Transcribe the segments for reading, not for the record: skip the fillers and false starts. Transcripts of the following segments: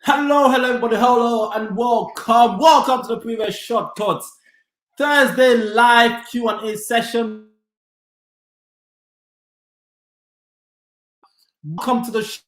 Hello, everybody. Hello, and welcome. Welcome to the previous Shortcuts Thursday live Q&A session. Welcome to the show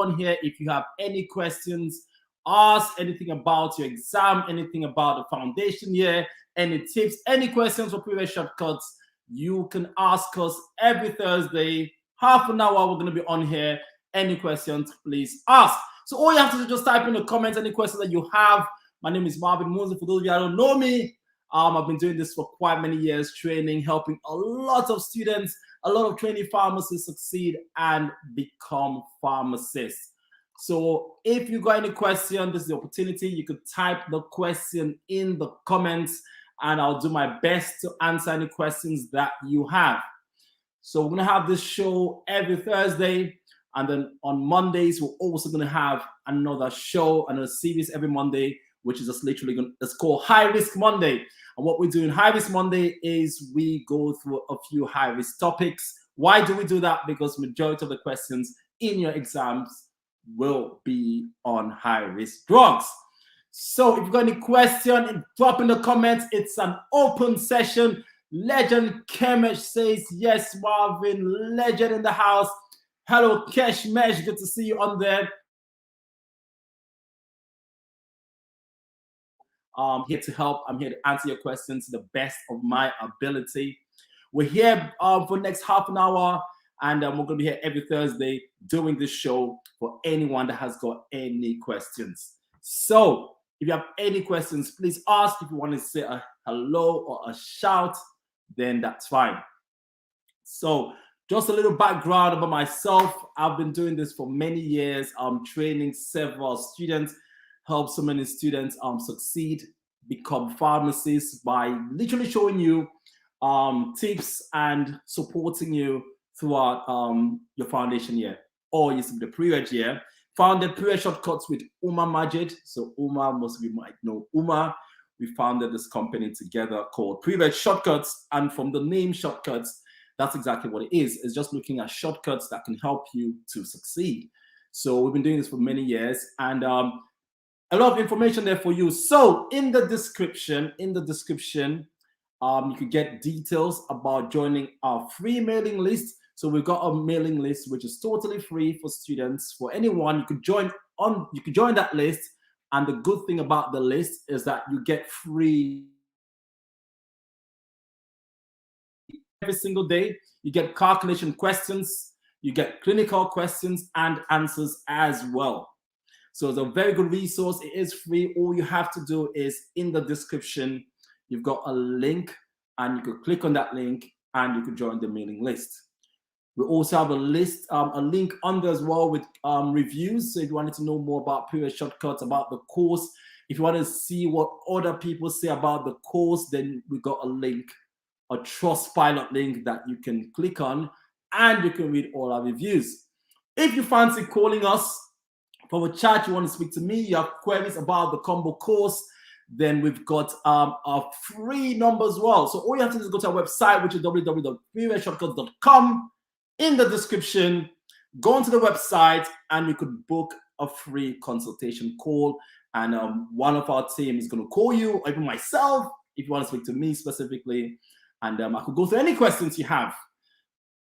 on here. If you have any questions, ask anything about your exam, anything about the foundation year, any tips, any questions for previous Shortcuts, you can ask us every Thursday. Half an hour, we're going to be on here. Any questions, please ask. So all you have to do is just type in the comments any questions that you have. My name is Marvin. For those of you that don't know me, I've been doing this for quite many years, training, helping a lot of students, a lot of trainee pharmacists succeed and become pharmacists. So if you got any question, this is the opportunity. You could type the question in the comments and I'll do my best to answer any questions that you have. So we're going to have this show every Thursday. And then on Mondays, we're also going to have another show, another series every Monday, which is just literally it's called High Risk Monday. And what we do in High Risk Monday is we go through a few high risk topics. Why do we do that? Because majority of the questions in your exams will be on high risk drugs. So if you've got any question, drop in the comments. It's an open session. Legend Kemesh says, yes, Marvin, legend in the house. Hello, Kesh Mesh. Good to see you on there. I'm here to help. I'm here to answer your questions to the best of my ability. We're here for the next half an hour, and we're going to be here every Thursday doing this show for anyone that has got any questions. So if you have any questions, please ask. If you want to say a hello or a shout, then that's fine. So just a little background about myself. I've been doing this for many years. I'm training several students, help so many students succeed, become pharmacists by literally showing you tips and supporting you throughout your foundation year or the pre-reg year. Founded Pre-Reg Shortcuts with Umar Majid. So Umar, most of you might know Umar. We founded this company together called Pre-Reg Shortcuts, and from the name Shortcuts, that's exactly what it is. It's just looking at shortcuts that can help you to succeed. So we've been doing this for many years, and a lot of information there for you. So in the description, you could get details about joining our free mailing list. So we've got a mailing list which is totally free for students, for anyone. You could join that list, and the good thing about the list is that you get free every single day. You get calculation questions, you get clinical questions and answers as well. So it's a very good resource. It is free. All you have to do is in the description, you've got a link, and you could click on that link and you could join the mailing list. We also have a link under as well with reviews. So if you wanted to know more about Pre-Reg Shortcuts, about the course, if you want to see what other people say about the course, then we got a link, a Trustpilot link that you can click on, and you can read all our reviews. If you fancy calling us for a chat, you want to speak to me, you have queries about the combo course, then we've got a free number as well. So all you have to do is go to our website, which is www.preregshortcuts.com. In the description, go onto the website and you could book a free consultation call, and one of our team is going to call you, or even myself, if you want to speak to me specifically, and I could go through any questions you have.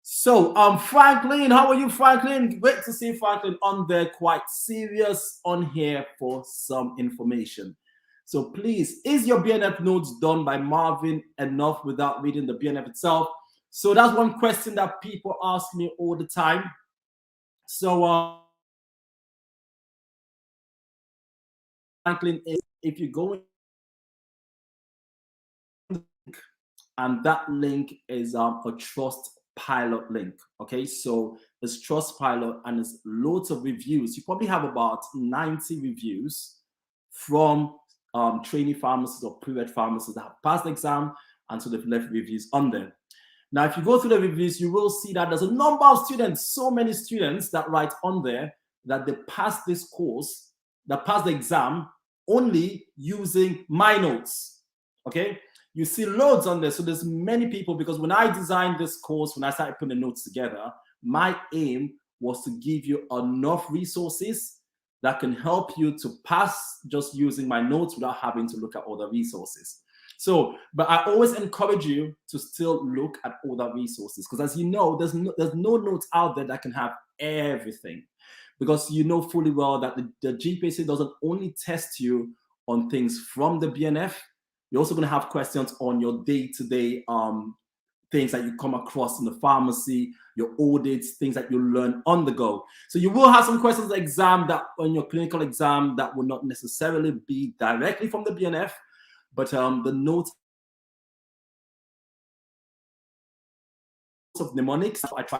So Franklin, how are you, Franklin? Great to see Franklin on there, quite serious on here for some information. So please, is your BNF notes done by Marvin enough without reading the BNF itself? So that's one question that people ask me all the time. So Franklin, if you go in, and that link is a Trustpilot link. Okay, so it's Trustpilot and it's loads of reviews. You probably have about 90 reviews from trainee pharmacists or pre-reg pharmacists that have passed the exam, and so they've left reviews on there. Now, if you go through the reviews, you will see that there's a number of students, so many students that write on there that they passed this course, that passed the exam only using my notes. Okay, you see loads on there. So there's many people, because when I designed this course, when I started putting the notes together, my aim was to give you enough resources that can help you to pass just using my notes without having to look at other resources. So, but I always encourage you to still look at other resources, because as you know, there's no notes out there that can have everything, because you know fully well that the GPAC doesn't only test you on things from the BNF. You're also going to have questions on your day-to-day things that you come across in the pharmacy, your audits, things that you learn on the go. So you will have some questions exam that on your clinical exam that will not necessarily be directly from the BNF, but the notes of mnemonics, I try.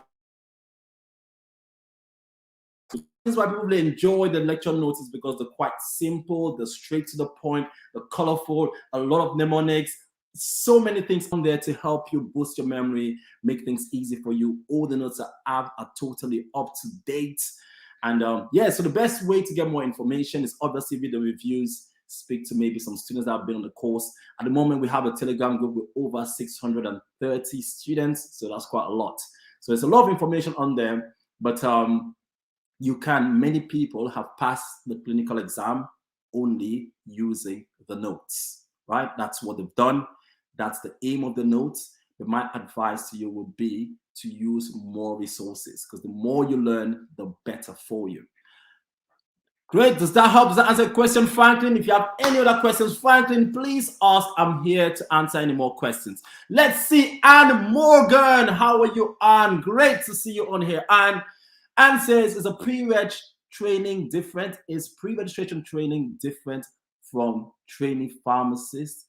This is why people really enjoy the lecture notes, is because they're quite simple, they're straight to the point, they're colorful, a lot of mnemonics, so many things on there to help you boost your memory, make things easy for you. All the notes are totally up to date. And yeah, so the best way to get more information is obviously read the reviews, speak to maybe some students that have been on the course. At the moment, we have a Telegram group with over 630 students, so that's quite a lot. So there's a lot of information on there, but many people have passed the clinical exam only using the notes, right? That's what they've done. That's the aim of the notes. But my advice to you would be to use more resources, because the more you learn, the better for you. Great. Does that help? Does that answer the question, Franklin? If you have any other questions, Franklin, please ask. I'm here to answer any more questions. Let's see. Anne Morgan. How are you, Anne? Great to see you on here. Anne says, is a pre-reg training different? Is pre-registration training different from trainee pharmacists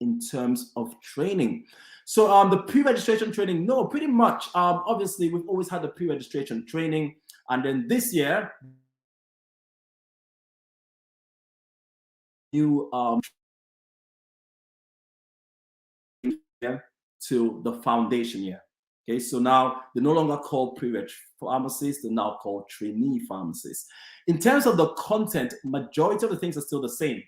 in terms of training? So the pre-registration training, no, pretty much. Obviously, we've always had the pre-registration training. And then this year, new to the foundation year. Okay, so now they're no longer called pre-reg pharmacists, they're now called trainee pharmacists. In terms of the content, majority of the things are still the same.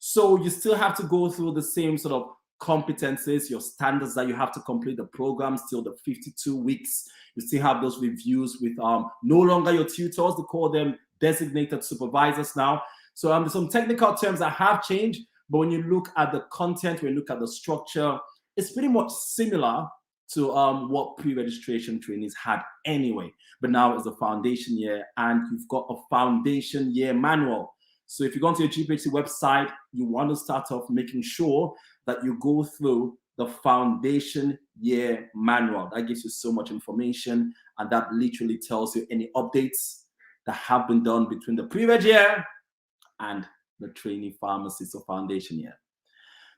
So you still have to go through the same sort of competencies, your standards that you have to complete the program, still the 52 weeks. You still have those reviews with no longer your tutors, they call them designated supervisors now. So there's some technical terms that have changed, but when you look at the content, when you look at the structure, it's pretty much similar to what pre-registration trainees had anyway. But now it's the foundation year, and you've got a foundation year manual. So if you go onto your GPHC website, you want to start off making sure that you go through the foundation year manual. That gives you so much information, and that literally tells you any updates that have been done between the pre-reg year and the trainee pharmacist or foundation year.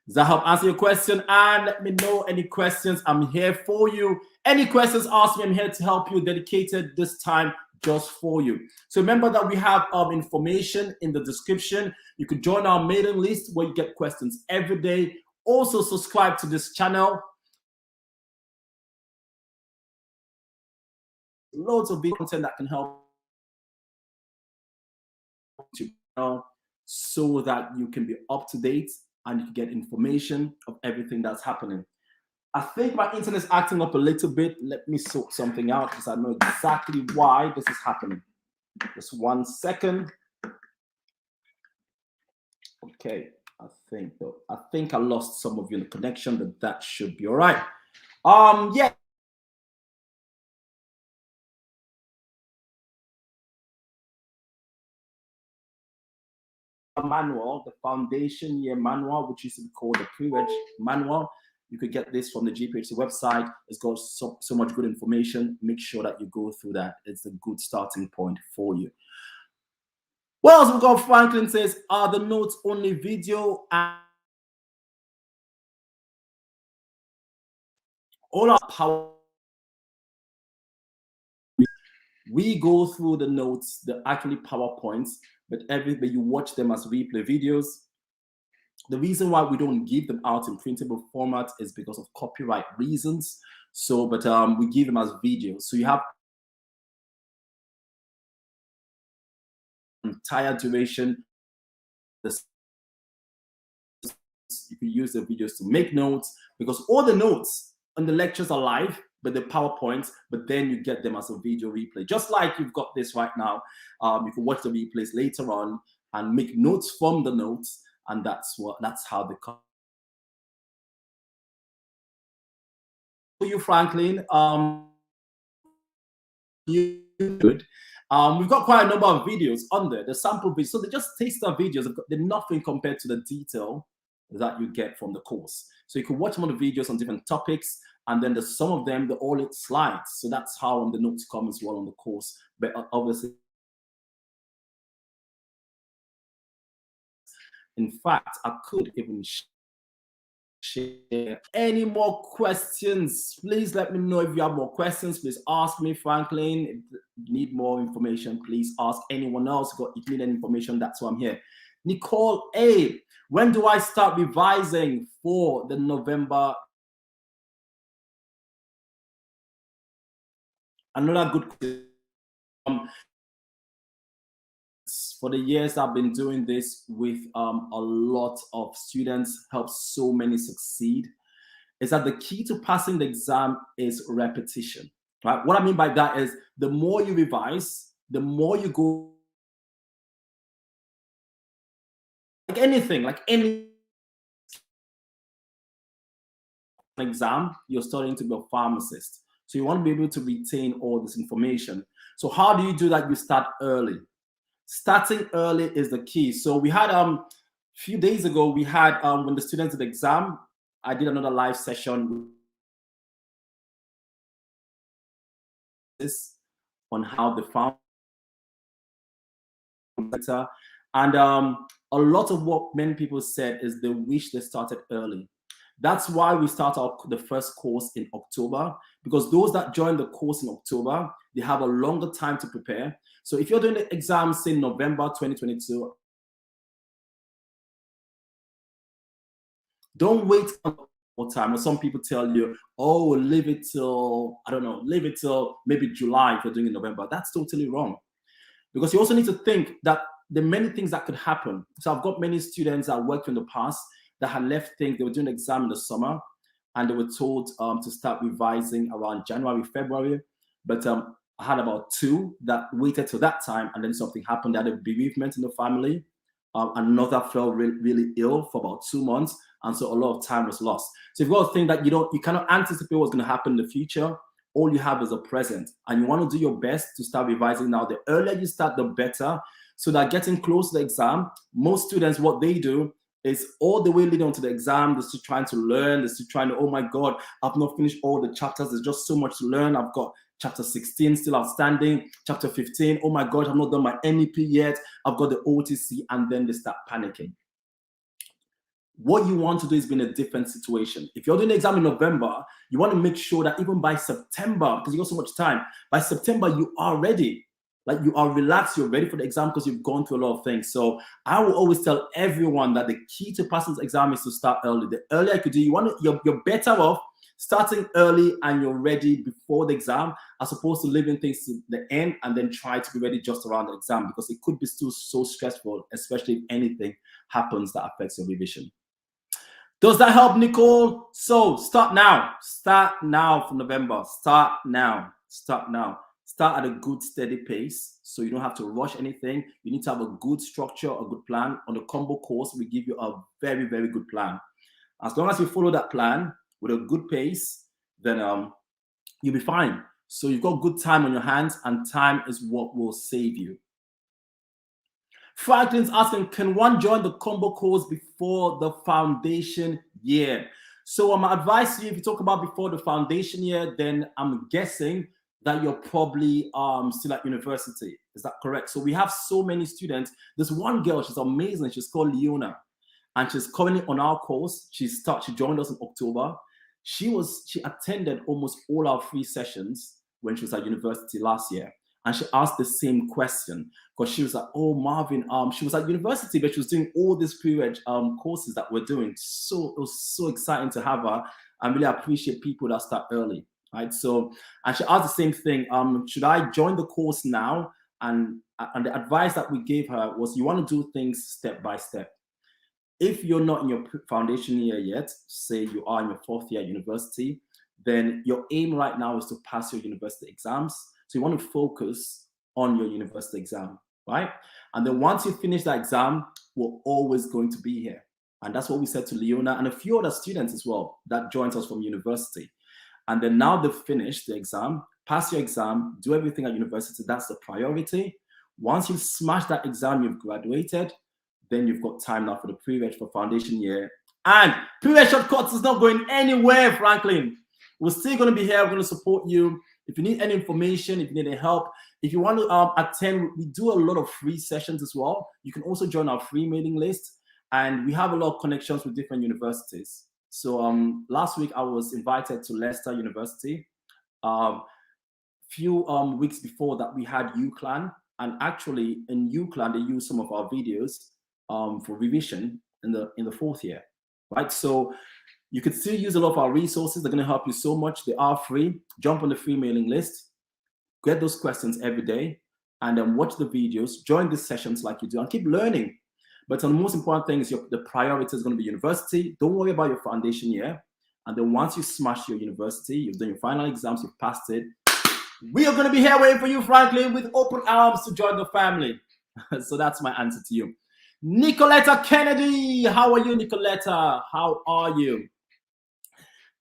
Does that help answer your question? And let me know any questions. I'm here for you. Any questions, ask me. I'm here to help you, dedicated this time just for you. So remember that we have information in the description. You could join our mailing list where you get questions every day. Also subscribe to this channel. Loads of content that can help you so that you can be up to date and you can get information of everything that's happening. I think my internet is acting up a little bit. Let me sort something out because I know exactly why this is happening. Just 1 second. Okay, I think I lost some of you in the connection, but that should be all right. Yeah. Manual, the foundation year manual, which used to be called the pre-reg manual. You could get this from the GPHC website. It's got so much good information. Make sure that you go through that. It's a good starting point for you. What else we got? Franklin says, are the notes only video and all our power? We go through the notes, they're actually PowerPoints, but you watch them as replay videos. The reason why we don't give them out in printable format is because of copyright reasons. So, but we give them as videos. So you have entire duration. You can use the videos to make notes, because all the notes and the lectures are live, but the PowerPoints, but then you get them as a video replay. Just like you've got this right now. You can watch the replays later on and make notes from the notes, and that's how the for you, Franklin. Good. We've got quite a number of videos on there, the sample videos. So they're just taster videos. They're nothing compared to the detail that you get from the course. So you can watch some of the videos on different topics, and then there's some of them, they're all in slides. So that's how the notes come as well on the course. But obviously, in fact, I could even share. Any more questions? Please let me know if you have more questions. Please ask me, Franklin. If you need more information, please ask anyone else. If you need any information, that's why I'm here. Nicole A, when do I start revising for the November? Another good question. For the years I've been doing this with a lot of students, helps so many succeed, is that the key to passing the exam is repetition, right? What I mean by that is the more you revise, the more you go, like any exam, you're starting to be a pharmacist. So you want to be able to retain all this information. So how do you do that? You start early. Starting early is the key. So we had a few days ago, we had when the students did the exam, I did another live session on how they found better. And a lot of what many people said is they wish they started early. That's why we start the first course in October, because those that join the course in October, they have a longer time to prepare. So if you're doing the exams in November 2022, don't wait for time. Or some people tell you, oh, leave it till, I don't know, leave it till maybe July if you're doing it in November. That's totally wrong. Because you also need to think that there are many things that could happen. So I've got many students that worked in the past that had left things. They were doing an exam in the summer and they were told to start revising around January, February. But I had about 2 that waited till that time, and then something happened. They had a bereavement in the family. Another fell really ill for about 2 months, and so a lot of time was lost. So you've got to think that you cannot anticipate what's going to happen in the future. All you have is a present, and you want to do your best to start revising now. The earlier you start, the better, so that getting close to the exam, most students, what they do is all the way leading on to the exam, they're still trying to learn, they're still trying to, oh my God, I've not finished all the chapters, there's just so much to learn. I've got chapter 16 still outstanding, chapter 15, oh my God, I've not done my NEP yet, I've got the OTC, and then they start panicking. What you want to do is be in a different situation. If you're doing the exam in November, you want to make sure that even by September, because you got so much time, by September, you are ready. Like you are relaxed, you're ready for the exam because you've gone through a lot of things. So I will always tell everyone that the key to passing the exam is to start early. The earlier you could do, you're better off starting early and you're ready before the exam, as opposed to leaving things to the end and then try to be ready just around the exam, because it could be still so stressful, especially if anything happens that affects your revision. Does that help, Nicole? So start now. Start now for November. Start now. Start now. Start at a good, steady pace, so you don't have to rush anything. You need to have a good structure, a good plan. On the combo course, we give you a very, very good plan. As long as you follow that plan with a good pace, then you'll be fine. So you've got good time on your hands, and time is what will save you. Franklin's asking, can one join the combo course before the foundation year? So my advice to you, if you talk about before the foundation year, then I'm guessing that you're probably still at university. Is that correct? So we have so many students. There's one girl, she's amazing. She's called Leona, and she's currently on our course. She joined us in October. She attended almost all our free sessions when she was at university last year. And she asked the same question, because she was like, oh, Marvin, she was at university, but she was doing all these pre-reg courses that we're doing. So it was so exciting to have her. I really appreciate people that start early, right? So, and she asked the same thing, should I join the course now? And the advice that we gave her was, you want to do things step by step. If you're not in your foundation year yet, say you are in your 4th year at university, then your aim right now is to pass your university exams. So you want to focus on your university exam, right? And then once you finish that exam, we're always going to be here. And that's what we said to Leona and a few other students as well that joined us from university. And then now they've finished the exam, pass your exam, do everything at university. That's the priority. Once you've smashed that exam, you've graduated, then you've got time now for the pre-reg for foundation year. And pre-reg shortcuts is not going anywhere, Franklin. We're still going to be here. We're going to support you. If you need any information, if you need any help, if you want to attend, we do a lot of free sessions as well. You can also join our free mailing list. And we have a lot of connections with different universities. So last week, I was invited to Leicester University. Few weeks before that, we had UCLan. And actually, in UCLan, they use some of our videos for revision in the fourth year, right? So you could still use a lot of our resources. They're going to help you so much. They are free. Jump on the free mailing list. Get those questions every day. And then watch the videos. Join the sessions like you do. And keep learning. But the most important thing is the priority is going to be university. Don't worry about your foundation year. And then once you smash your university, you've done your final exams, you've passed it, we are going to be here waiting for you, Franklin, with open arms to join the family. So that's my answer to you. Nicoletta Kennedy, how are you, Nicoletta? How are you?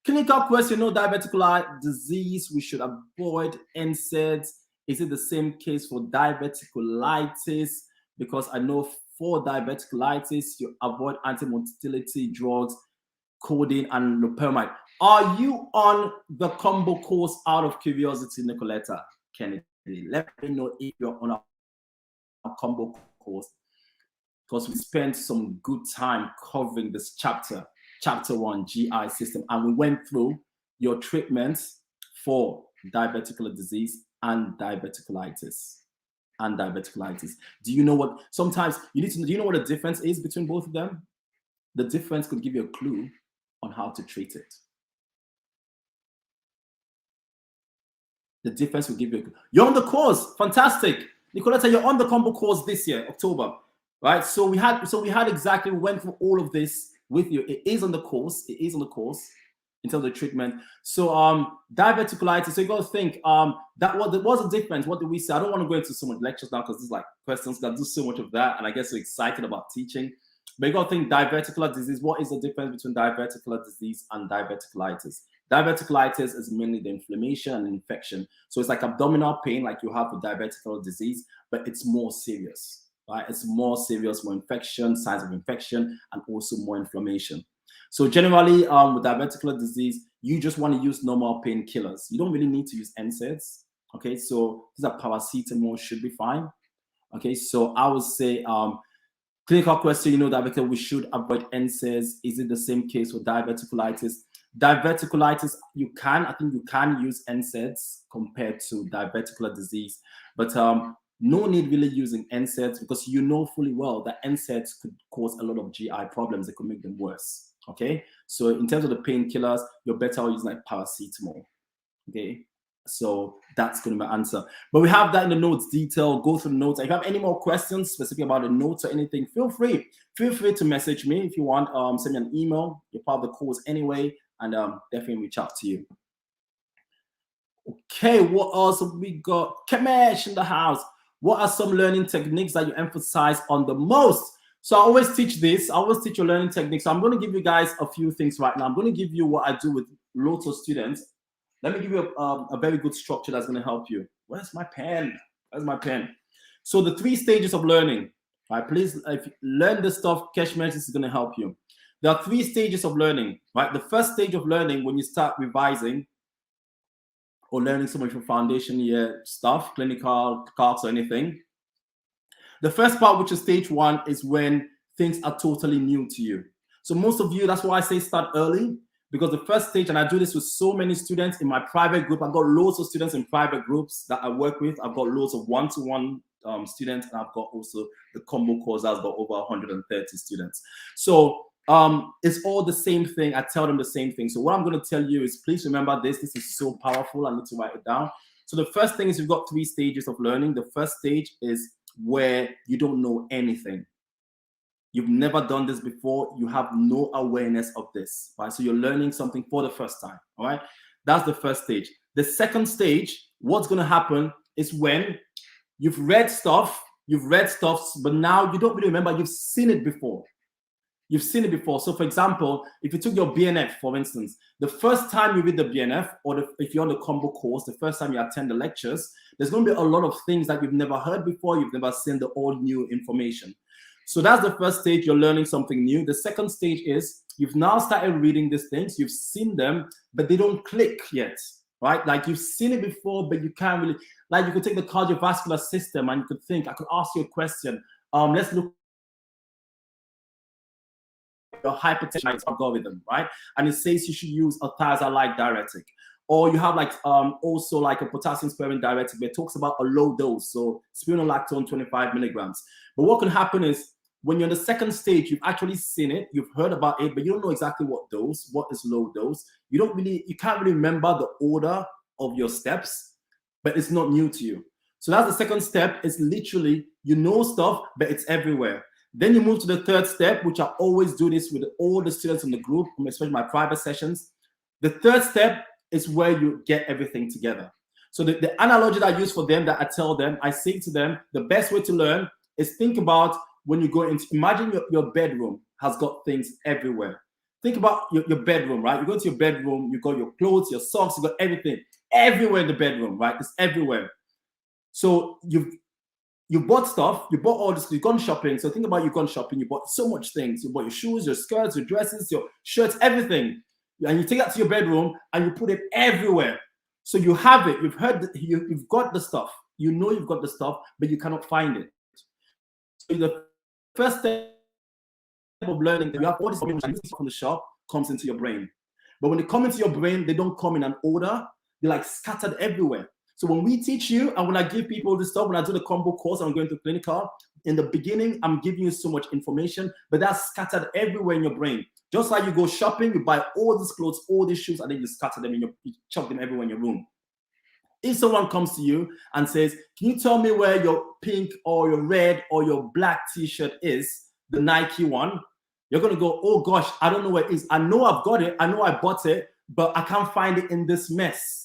Clinical question, no diverticular disease. We should avoid NSAIDs. Is it the same case for diverticulitis? Because I know for diverticulitis, you avoid antimotility drugs, codeine, and loperamide. Are you on the combo course out of curiosity, Nicoletta Kennedy? Let me know if you're on a combo course, because we spent some good time covering this chapter 1, GI system, and we went through your treatments for diverticular disease and diverticulitis. Do you know what, sometimes you need to know, do you know what the difference is between both of them? The difference could give you a clue on how to treat it. The difference will give you a clue. You're on the course, fantastic. Nicoletta, you're on the combo course this year, October, right? So we went through all of this with you. It is on the course in terms of treatment. So diverticulitis, so you got to think there was a difference. What did we say? I don't want to go into so much lectures now because there's like questions that do so much of that, and I get so excited about teaching. But you got to think diverticular disease. What is the difference between diverticular disease and diverticulitis? Diverticulitis is mainly the inflammation and infection. So it's like abdominal pain like you have with diverticular disease, but it's more serious, right? It's more serious, more infection, signs of infection, and also more inflammation. So generally, with diverticular disease, you just want to use normal painkillers. You don't really need to use NSAIDs. Okay, so these are paracetamol, should be fine. Okay, so I would say clinical question, diverticular, we should avoid NSAIDs. Is it the same case for diverticulitis? Diverticulitis, I think you can use NSAIDs compared to diverticular disease, but no need really using NSAIDs because you know fully well that NSAIDs could cause a lot of GI problems. It could make them worse. Okay, so in terms of the painkillers, you're better off using like paracetamol. Okay, so that's going to be my answer. But we have that in the notes detail. Go through the notes. If you have any more questions specific about the notes or anything, feel free to message me if you want. Send me an email. You're part of the course anyway, and definitely reach out to you. Okay, what else have we got? Kamesh in the house. What are some learning techniques that you emphasize on the most? So I always teach this. I always teach your learning techniques. So I'm going to give you guys a few things right now. I'm going to give you what I do with lots of students. Let me give you a very good structure that's going to help you. Where's my pen? So the 3 stages of learning. Right? Please, if you learn this stuff, Keshmesh, this is going to help you. There are 3 stages of learning. Right? The first stage of learning, when you start revising or learning some of your foundation year stuff, clinical, calcs, or anything. The first part, which is stage 1, is when things are totally new to you. So most of you, that's why I say start early, because the first stage, and I do this with so many students in my private group. I've got loads of students in private groups that I work with. I've got loads of one-to-one students, and I've got also the combo course that's got over 130 students. So it's all the same thing. I tell them the same thing. So what I'm going to tell you is, please remember this. This is so powerful. I need to write it down. So the first thing is you've got 3 stages of learning. The first stage is where you don't know anything. You've never done this before. You have no awareness of this, right? So you're learning something for the first time, all right? That's the first stage. The second stage, what's going to happen is when you've read stuff, but now you don't really remember, you've seen it before. You've seen it before. So for example, if you took your BNF, for instance, the first time you read the BNF, or if you're on the combo course, the first time you attend the lectures, there's going to be a lot of things that you've never heard before. You've never seen the all new information. So that's the first stage. You're learning something new. The second stage is you've now started reading these things. You've seen them, but they don't click yet, right? Like you've seen it before, but you can't really, like you could take the cardiovascular system and you could think, I could ask you a question. Let's look your hypertension algorithm, right? And it says you should use a thiazide-like diuretic. Or you have like also like a potassium sparing diuretic that talks about a low dose, so spironolactone 25 milligrams. But what can happen is when you're in the second stage, you've actually seen it, you've heard about it, but you don't know exactly what dose, what is low dose. You can't really remember the order of your steps, but it's not new to you. So that's the second step. It's literally, you know stuff, but it's everywhere. Then you move to the third step, which I always do this with all the students in the group, especially my private sessions. The third step is where you get everything together. So the analogy that I use for them, that I tell them, I say to them, the best way to learn is think about when you go into, imagine your bedroom has got things everywhere. Think about your bedroom, right? You go to your bedroom, you got your clothes, your socks, you got everything everywhere in the bedroom, right? It's everywhere. So you bought stuff, you bought all this, you've gone shopping. So think about you've gone shopping, you bought so much things. You bought your shoes, your skirts, your dresses, your shirts, everything. And you take that to your bedroom and you put it everywhere. So you have it, you've got the stuff. You know you've got the stuff, but you cannot find it. So the first step of learning, you have all these information from the shop comes into your brain. But when they come into your brain, they don't come in an order. They're like scattered everywhere. So when we teach you, and when I give people this stuff, when I do the combo course, I'm going to clinical, in the beginning, I'm giving you so much information, but that's scattered everywhere in your brain. Just like you go shopping, you buy all these clothes, all these shoes, and then you scatter them, you chuck them everywhere in your room. If someone comes to you and says, can you tell me where your pink or your red or your black t-shirt is, the Nike one, you're going to go, oh gosh, I don't know where it is. I know I've got it. I know I bought it, but I can't find it in this mess.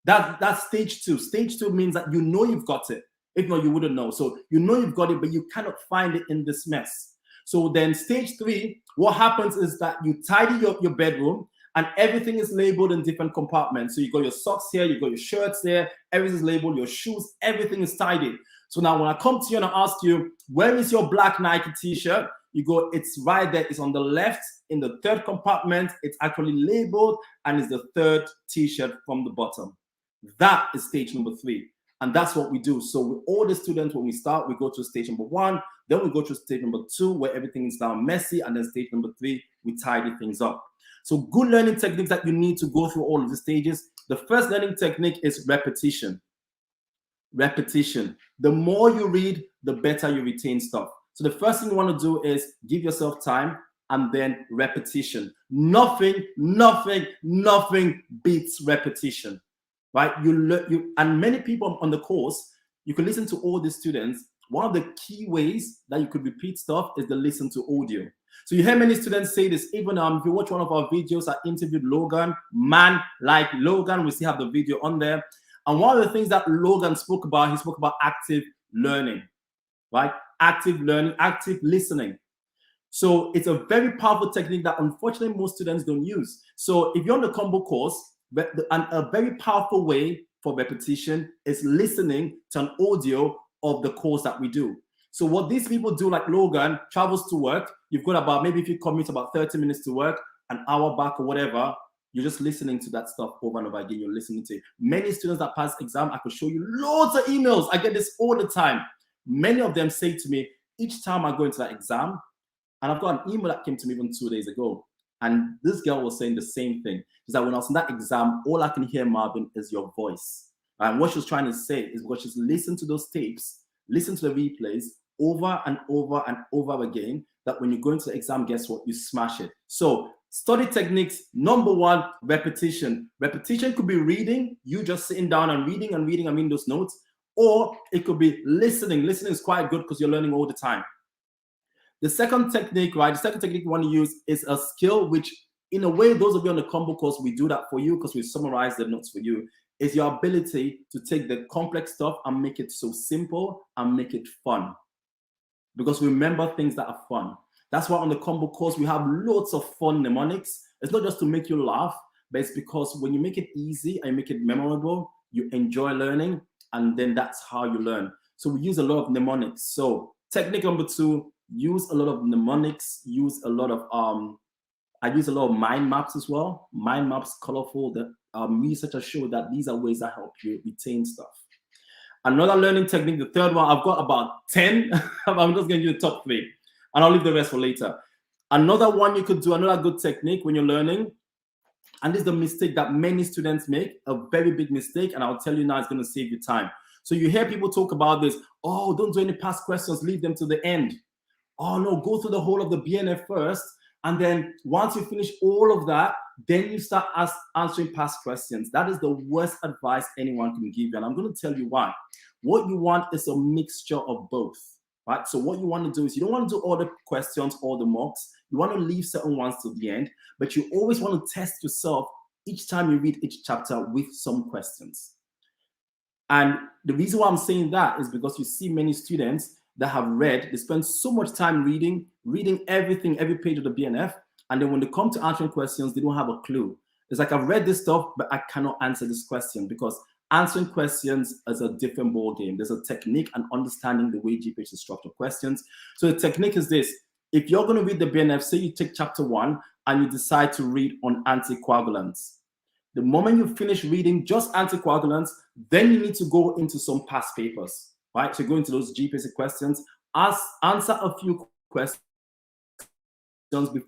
That's stage two. Stage two means that you know you've got it. If not, you wouldn't know. So you know you've got it, but you cannot find it in this mess. So then stage three, what happens is that you tidy your bedroom and everything is labeled in different compartments. So you got your socks here, you got your shirts there, everything is labeled, your shoes, everything is tidied. So now when I come to you and I ask you, where is your black Nike t-shirt? You go, it's right there. It's on the left in the third compartment. It's actually labeled and it's the third t-shirt from the bottom. That is stage number three. And that's what we do. So with all the students, when we start, we go to stage number one, then we go to stage number two, where everything is now messy. And then stage number three, we tidy things up. So good learning techniques that you need to go through all of the stages. The first learning technique is repetition. Repetition. The more you read, the better you retain stuff. So the first thing you want to do is give yourself time and then repetition. Nothing beats repetition. Right? And many people on the course, you can listen to all the students. One of the key ways that you could repeat stuff is to listen to audio. So you hear many students say this. Even if you watch one of our videos, I interviewed Logan, man like Logan. We still have the video on there. And one of the things that Logan spoke about, he spoke about active learning, right? Active learning, active listening. So it's a very powerful technique that unfortunately most students don't use. So if you're on the combo course, a very powerful way for repetition is listening to an audio of the course that we do. So what these people do, like Logan, travels to work. You've got about, maybe if you commute about 30 minutes to work, an hour back or whatever, you're just listening to that stuff over and over again. You're listening to it. Many students that pass exam, I could show you loads of emails. I get this all the time. Many of them say to me, each time I go into that exam, and I've got an email that came to me even 2 days ago, and this girl was saying the same thing. She's like, when I was in that exam, all I can hear, Marvin, is your voice. And what she was trying to say is because she's listened to those tapes, listened to the replays over and over and over again, that when you go into the exam, guess what? You smash it. So study techniques, number one, repetition. Repetition could be reading, you just sitting down and reading and reading those notes, or it could be listening. Listening is quite good because you're learning all the time. The second technique, right? The second technique you want to use is a skill which in a way, those of you on the combo course, we do that for you because we summarize the notes for you. Is your ability to take the complex stuff and make it so simple and make it fun. Because we remember things that are fun. That's why on the combo course, we have lots of fun mnemonics. It's not just to make you laugh, but it's because when you make it easy and make it memorable, you enjoy learning, and then that's how you learn. So we use a lot of mnemonics. So technique number 2, use a lot of mnemonics, use a lot of I use a lot of mind maps as well. Mind maps, colorful. The researchers show that these are ways that help you retain stuff. Another learning technique, the third one, I've got about 10. I'm just going to do the top 3, and I'll leave the rest for later. Another one you could do, another good technique when you're learning, and this is the mistake that many students make, a very big mistake, and I'll tell you now, it's going to save you time. So you hear people talk about this, oh, don't do any past questions, leave them to the end. Oh no, go through the whole of the BNF first, and then once you finish all of that, then you start answering past questions. That is the worst advice anyone can give you, and I'm going to tell you why. What you want is a mixture of both, right? So what you want to do is you don't want to do all the questions, all the mocks. You want to leave certain ones to the end, but you always want to test yourself each time you read each chapter with some questions. And the reason why I'm saying that is because you see many students that have read, they spend so much time reading everything, every page of the BNF, and then when they come to answering questions, they don't have a clue. It's like, I've read this stuff, but I cannot answer this question, because answering questions is a different ball game. There's a technique and understanding the way GPH is structured questions. So the technique is this: if you're going to read the BNF, say you take chapter 1 and you decide to read on anticoagulants. The moment you finish reading just anticoagulants, then you need to go into some past papers, right? So go into those GPH questions, answer a few questions before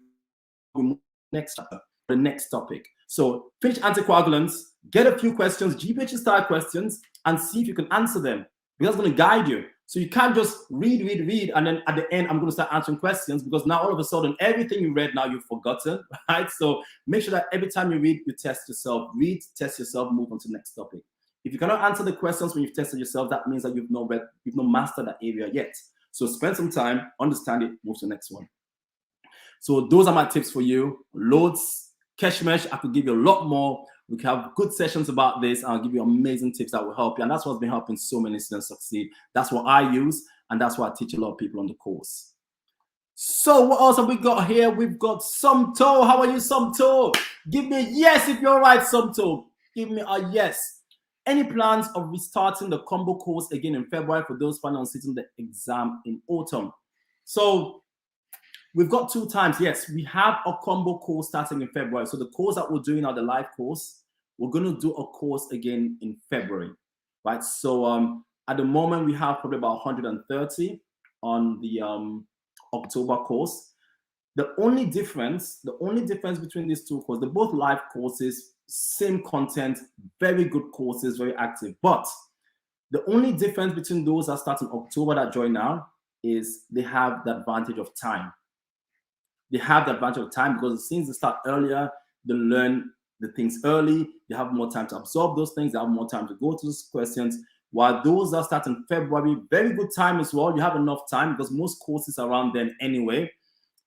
we move to the next chapter, the next topic. So finish anticoagulants, get a few questions, GPH style questions, and see if you can answer them, because that's going to guide you. So you can't just read, and then at the end, I'm going to start answering questions, because now all of a sudden, everything you read now, you've forgotten, right? So make sure that every time you read, you test yourself. Read, test yourself, move on to the next topic. If you cannot answer the questions when you've tested yourself, that means that you've not mastered that area yet. So spend some time, understand it, move to the next one. So those are my tips for you. Loads, Keshmesh, I could give you a lot more. We can have good sessions about this. I'll give you amazing tips that will help you. And that's what's been helping so many students succeed. That's what I use, and that's what I teach a lot of people on the course. So what else have we got here? We've got Sumto. How are you, Sumto? Give me a yes if you're right, Sumto. Give me a yes. Any plans of restarting the combo course again in February for those planning on sitting the exam in autumn? So we've got 2 times. Yes, we have a combo course starting in February. So the course that we're doing now, the live course, we're going to do a course again in February, right? So at the moment, we have probably about 130 on the October course. The only difference between these 2 courses, they're both live courses, same content, very good courses, very active. But the only difference between those that start in October that join now is they have the advantage of time. They have the advantage of time because since they start earlier, they learn the things early. They have more time to absorb those things. They have more time to go to those questions. While those that start in February, very good time as well. You have enough time because most courses are around then anyway.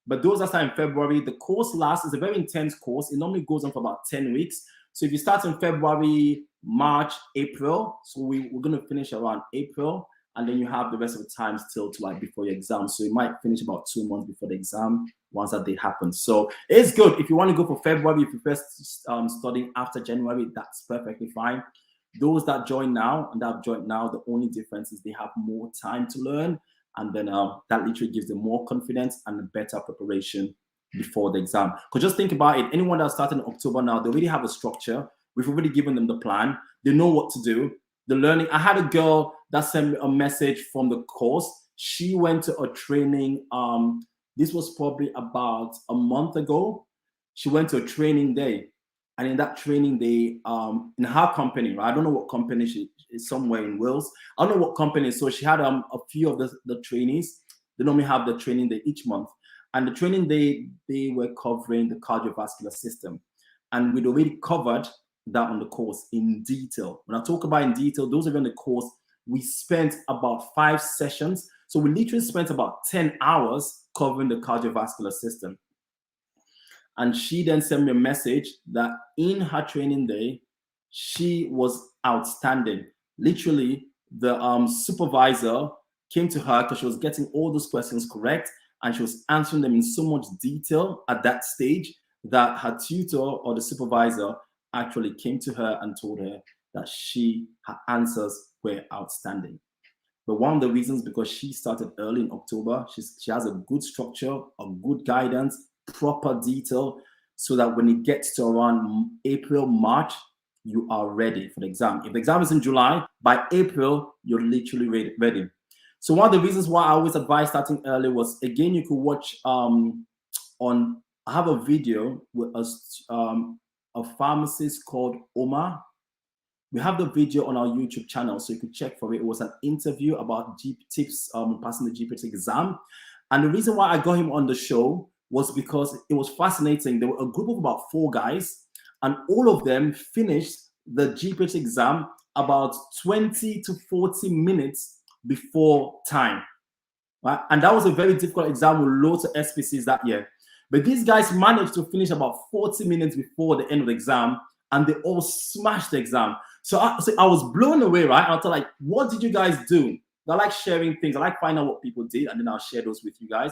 But those that start in February, the course lasts, is a very intense course. It normally goes on for about 10 weeks. So if you start in February, March, April, so we're going to finish around April, and then you have the rest of the time still to like before your exam. So you might finish about 2 months before the exam once that day happens. So it's good. If you want to go for February, if you first studying after January, that's perfectly fine. Those that join now and that have joined now, the only difference is they have more time to learn. And then that literally gives them more confidence and a better preparation before the exam. Because just think about it. Anyone that's starting in October now, they already have a structure. We've already given them the plan. They know what to do. The learning. I had a girl that sent me a message from the course. She went to a training. This was probably about a month ago. She went to a training day. And in that training day, in her company, right? I don't know what company she is, somewhere in Wales. I don't know what company. So she had a few of the trainees. They normally have the training day each month. And the training day, they were covering the cardiovascular system. And we'd already covered that on the course in detail. When I talk about in detail, those are in the course, we spent about 5 sessions. So we literally spent about 10 hours covering the cardiovascular system. And she then sent me a message that in her training day, she was outstanding. Literally, the supervisor came to her because she was getting all those questions correct, and she was answering them in so much detail at that stage that her tutor or the supervisor actually came to her and told her that her answers were outstanding. But one of the reasons, because she started early in October, she has a good structure, a good guidance, proper detail, so that when it gets to around April, March, you are ready for the exam. If the exam is in July, by April, you're literally ready. So one of the reasons why I always advise starting early was, again, you could watch I have a video with a pharmacist called Omar. We have the video on our YouTube channel, so you could check for it. It was an interview about tips passing the GPT exam. And the reason why I got him on the show was because it was fascinating. There were a group of about 4 guys, and all of them finished the GPT exam about 20 to 40 minutes before time. Right? And that was a very difficult exam with loads of SPCs that year. But these guys managed to finish about 40 minutes before the end of the exam, and they all smashed the exam. So I was blown away, right? I was like, what did you guys do? I like sharing things. I like finding out what people did, and then I'll share those with you guys.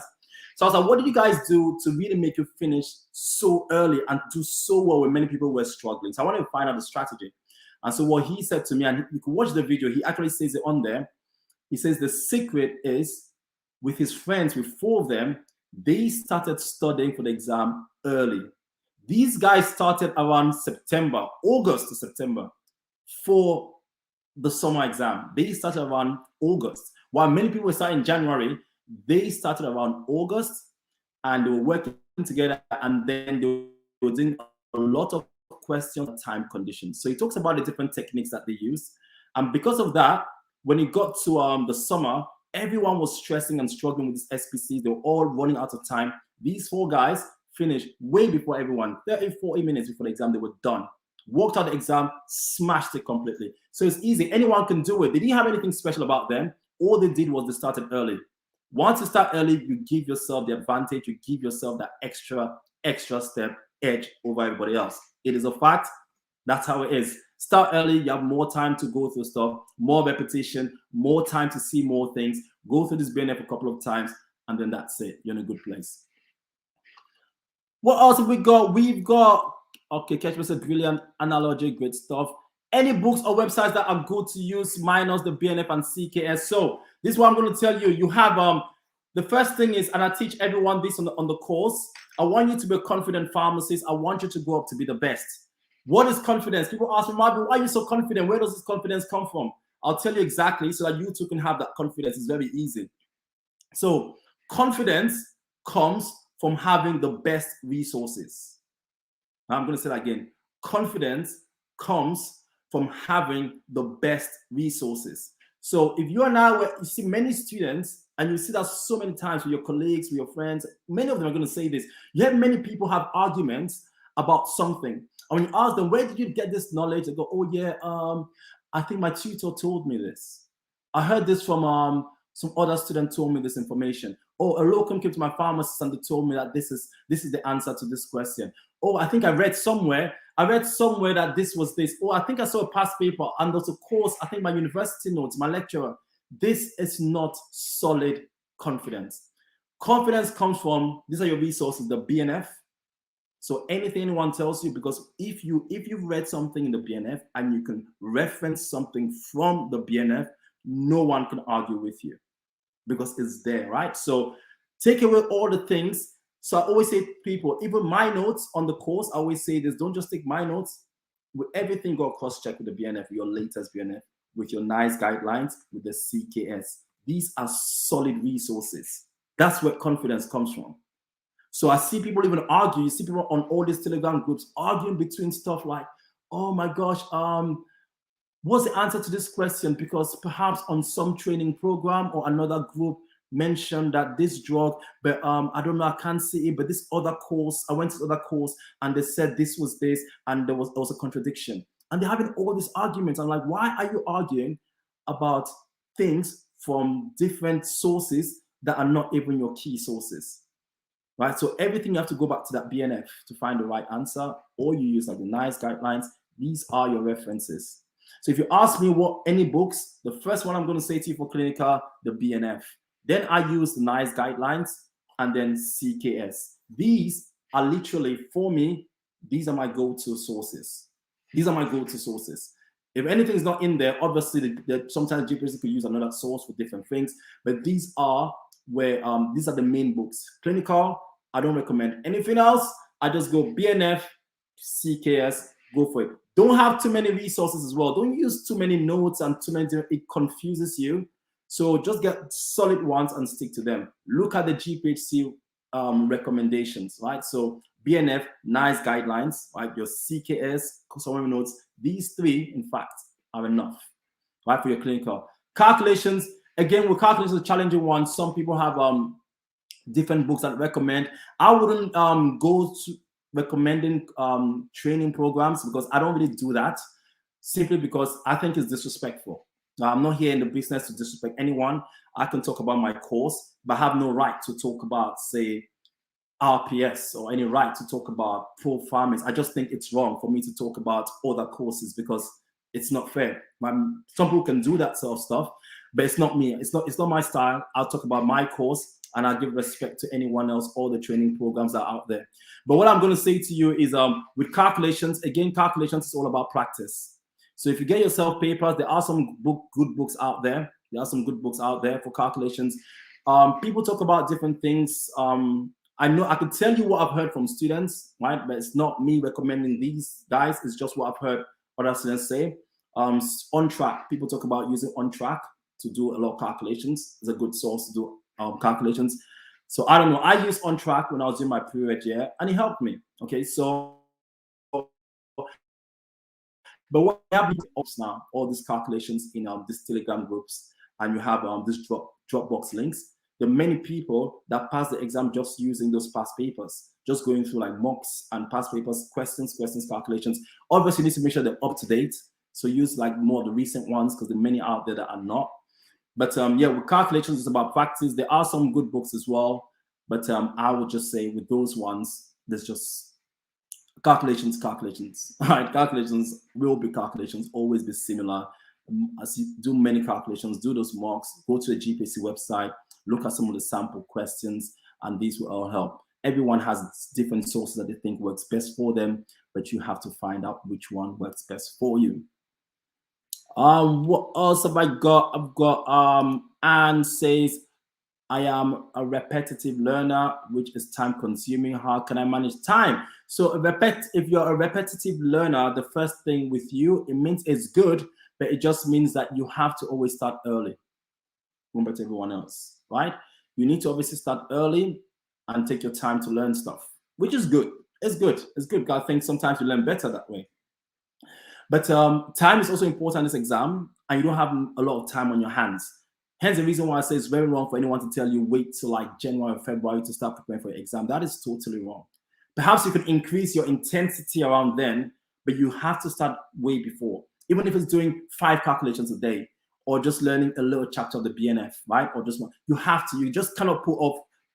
So I was like, what did you guys do to really make you finish so early and do so well when many people were struggling? So I wanted to find out the strategy. And so what he said to me, and you can watch the video, he actually says it on there. He says the secret is, with his friends, with 4 of them, they started studying for the exam early. These guys started around September, August to September, for the summer exam. They started around August. While many people were starting in January, they started around August, and they were working together, and then they were doing a lot of questions on time conditions. So he talks about the different techniques that they use. And because of that, when it got to the summer, everyone was stressing and struggling with these SPCs. They were all running out of time. These 4 guys finished way before everyone, 30, 40 minutes before the exam, they were done. Walked out the exam, smashed it completely. So it's easy. Anyone can do it. They didn't have anything special about them. All they did was they started early. Once you start early, you give yourself the advantage. You give yourself that extra step edge over everybody else. It is a fact. That's how it is. Start early. You have more time to go through stuff, more repetition, more time to see more things. Go through this BNF a couple of times, and then that's it. You're in a good place. What else have we got? We've got, okay, Ketchum said brilliant analogy, great stuff. Any books or websites that are good to use minus the BNF and CKS? So this is what I'm going to tell you. You have the first thing is, and I teach everyone this on the course, I want you to be a confident pharmacist. I want you to grow up to be the best. What is confidence? People ask me, Marvin, why are you so confident? Where does this confidence come from? I'll tell you exactly, so that you too can have that confidence. It's very easy. So confidence comes from having the best resources. I'm going to say that again. Confidence comes from having the best resources. So if you are now, you see many students, and you see that so many times with your colleagues, with your friends, many of them are going to say this. You have many people have arguments about something. And when you ask them, where did you get this knowledge? They go, oh yeah, I think my tutor told me this. I heard this from some other student told me this information. Oh, a locum came to my pharmacist and they told me that this is the answer to this question. Oh, I think I read somewhere that this was this. Oh, I think I saw a past paper and there's a course, I think my university notes, my lecturer. This is not solid confidence. Confidence comes from, these are your resources, the BNF. So anything anyone tells you, because if you've read something in the BNF and you can reference something from the BNF, no one can argue with you because it's there, right? So take away all the things. So I always say to people, even my notes on the course, I always say this, don't just take my notes. With everything, go cross-check with the BNF, your latest BNF, with your nice guidelines, with the CKS. These are solid resources. That's where confidence comes from. So I see people even argue. You see people on all these Telegram groups arguing between stuff like, oh my gosh, what's the answer to this question? Because perhaps on some training program or another group mentioned that this drug, but I don't know, I can't see it, but this other course, I went to the other course and they said this was this, and there was a contradiction. And they're having all these arguments. I'm like, why are you arguing about things from different sources that are not even your key sources? right? So everything you have to go back to that BNF to find the right answer, or you use like the NICE guidelines. These are your references. So if you ask me what any books, the first one I'm going to say to you for clinical, the BNF. Then I use the NICE guidelines and then CKS. These are literally, for me, these are my go-to sources. These are my go-to sources. If anything's not in there, obviously sometimes GPC could use another source for different things, but these are where these are the main books. Clinical, I don't recommend anything else. I just go BNF, CKS, go for it. Don't have too many resources as well. Don't use too many notes and too many, it confuses you. So just get solid ones and stick to them. Look at the GPHC recommendations, right? So BNF, NICE guidelines, right? Your CKS, summary notes, these three, in fact, are enough, right, for your clinical. Calculations, again, with calculations, a challenging one. Some people have different books that recommend. I wouldn't go to recommending training programs because I don't really do that, simply because I think it's disrespectful. I'm not here in the business to disrespect anyone. I can talk about my course, but I have no right to talk about, say, RPS or any right to talk about pro farmers. I just think it's wrong for me to talk about other courses because it's not fair. Some people can do that sort of stuff, but it's not me. It's not my style. I'll talk about my course and I'll give respect to anyone else, all the training programs that are out there. But what I'm going to say to you is with calculations, again, calculations is all about practice. So if you get yourself papers, there are some good books out there. There are some good books out there for calculations. People talk about different things. I know I could tell you what I've heard from students, right? But it's not me recommending these guys. It's just what I've heard other students say. On track, people talk about using on track to do a lot of calculations. It's a good source to do calculations. So I don't know. I used on track when I was in my pre-reg year, and it helped me. Okay, so but what I have now, all these calculations in these Telegram groups, and you have this Dropbox links. There are many people that pass the exam just using those past papers, just going through like mocks and past papers, questions, calculations. Obviously, you need to make sure they're up to date. So use like more of the recent ones because there are many out there that are not. But yeah, with calculations, it's about practice. There are some good books as well. But I would just say with those ones, there's just calculations. All right, calculations will be calculations, always be similar. As you do many calculations, do those mocks, go to a GPC website, look at some of the sample questions, and these will all help. Everyone has different sources that they think works best for them, but you have to find out which one works best for you. What else have I got? I've got Anne says, I am a repetitive learner, which is time consuming. How can I manage time? So if you're a repetitive learner, the first thing with you, it means it's good, but it just means that you have to always start early compared to everyone else, right? You need to obviously start early and take your time to learn stuff, which is good. It's good. It's good. I think sometimes you learn better that way. But time is also important in this exam, and you don't have a lot of time on your hands. Hence the reason why I say it's very wrong for anyone to tell you wait till like January or February to start preparing for your exam. That is totally wrong. Perhaps you could increase your intensity around then, but you have to start way before. Even if it's doing 5 calculations a day or just learning a little chapter of the BNF, right? Or just one, you have to. You just cannot put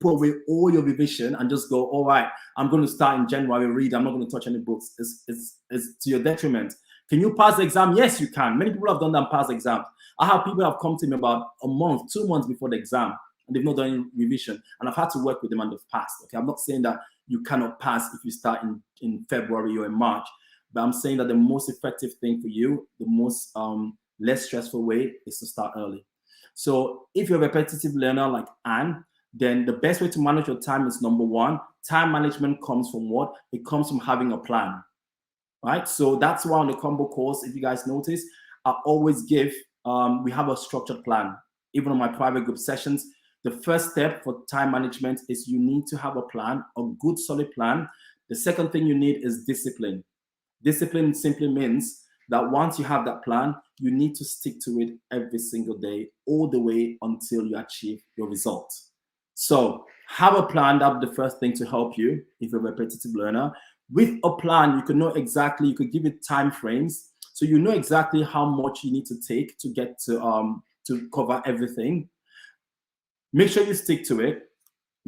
away all your revision and just go, all right, I'm going to start in January, read. I'm not going to touch any books. It's to your detriment. Can you pass the exam? Yes, you can. Many people have done that and passed the exam. I have people have come to me about a month, 2 months before the exam, and they've not done any revision. And I've had to work with them and they've passed. Okay, I'm not saying that you cannot pass if you start in February or in March, but I'm saying that the most effective thing for you, the most less stressful way is to start early. So if you're a repetitive learner like Anne, then the best way to manage your time is number one, time management comes from what? It comes from having a plan. Right, so that's why on the combo course, if you guys notice, I always give we have a structured plan. Even on my private group sessions, the first step for time management is you need to have a plan, a good solid plan. The second thing you need is discipline. Discipline simply means that once you have that plan, you need to stick to it every single day, all the way until you achieve your result. So have a plan. That's the first thing to help you if you're a repetitive learner. With a plan, you can know exactly, you could give it time frames. So you know exactly how much you need to take to get to cover everything. Make sure you stick to it.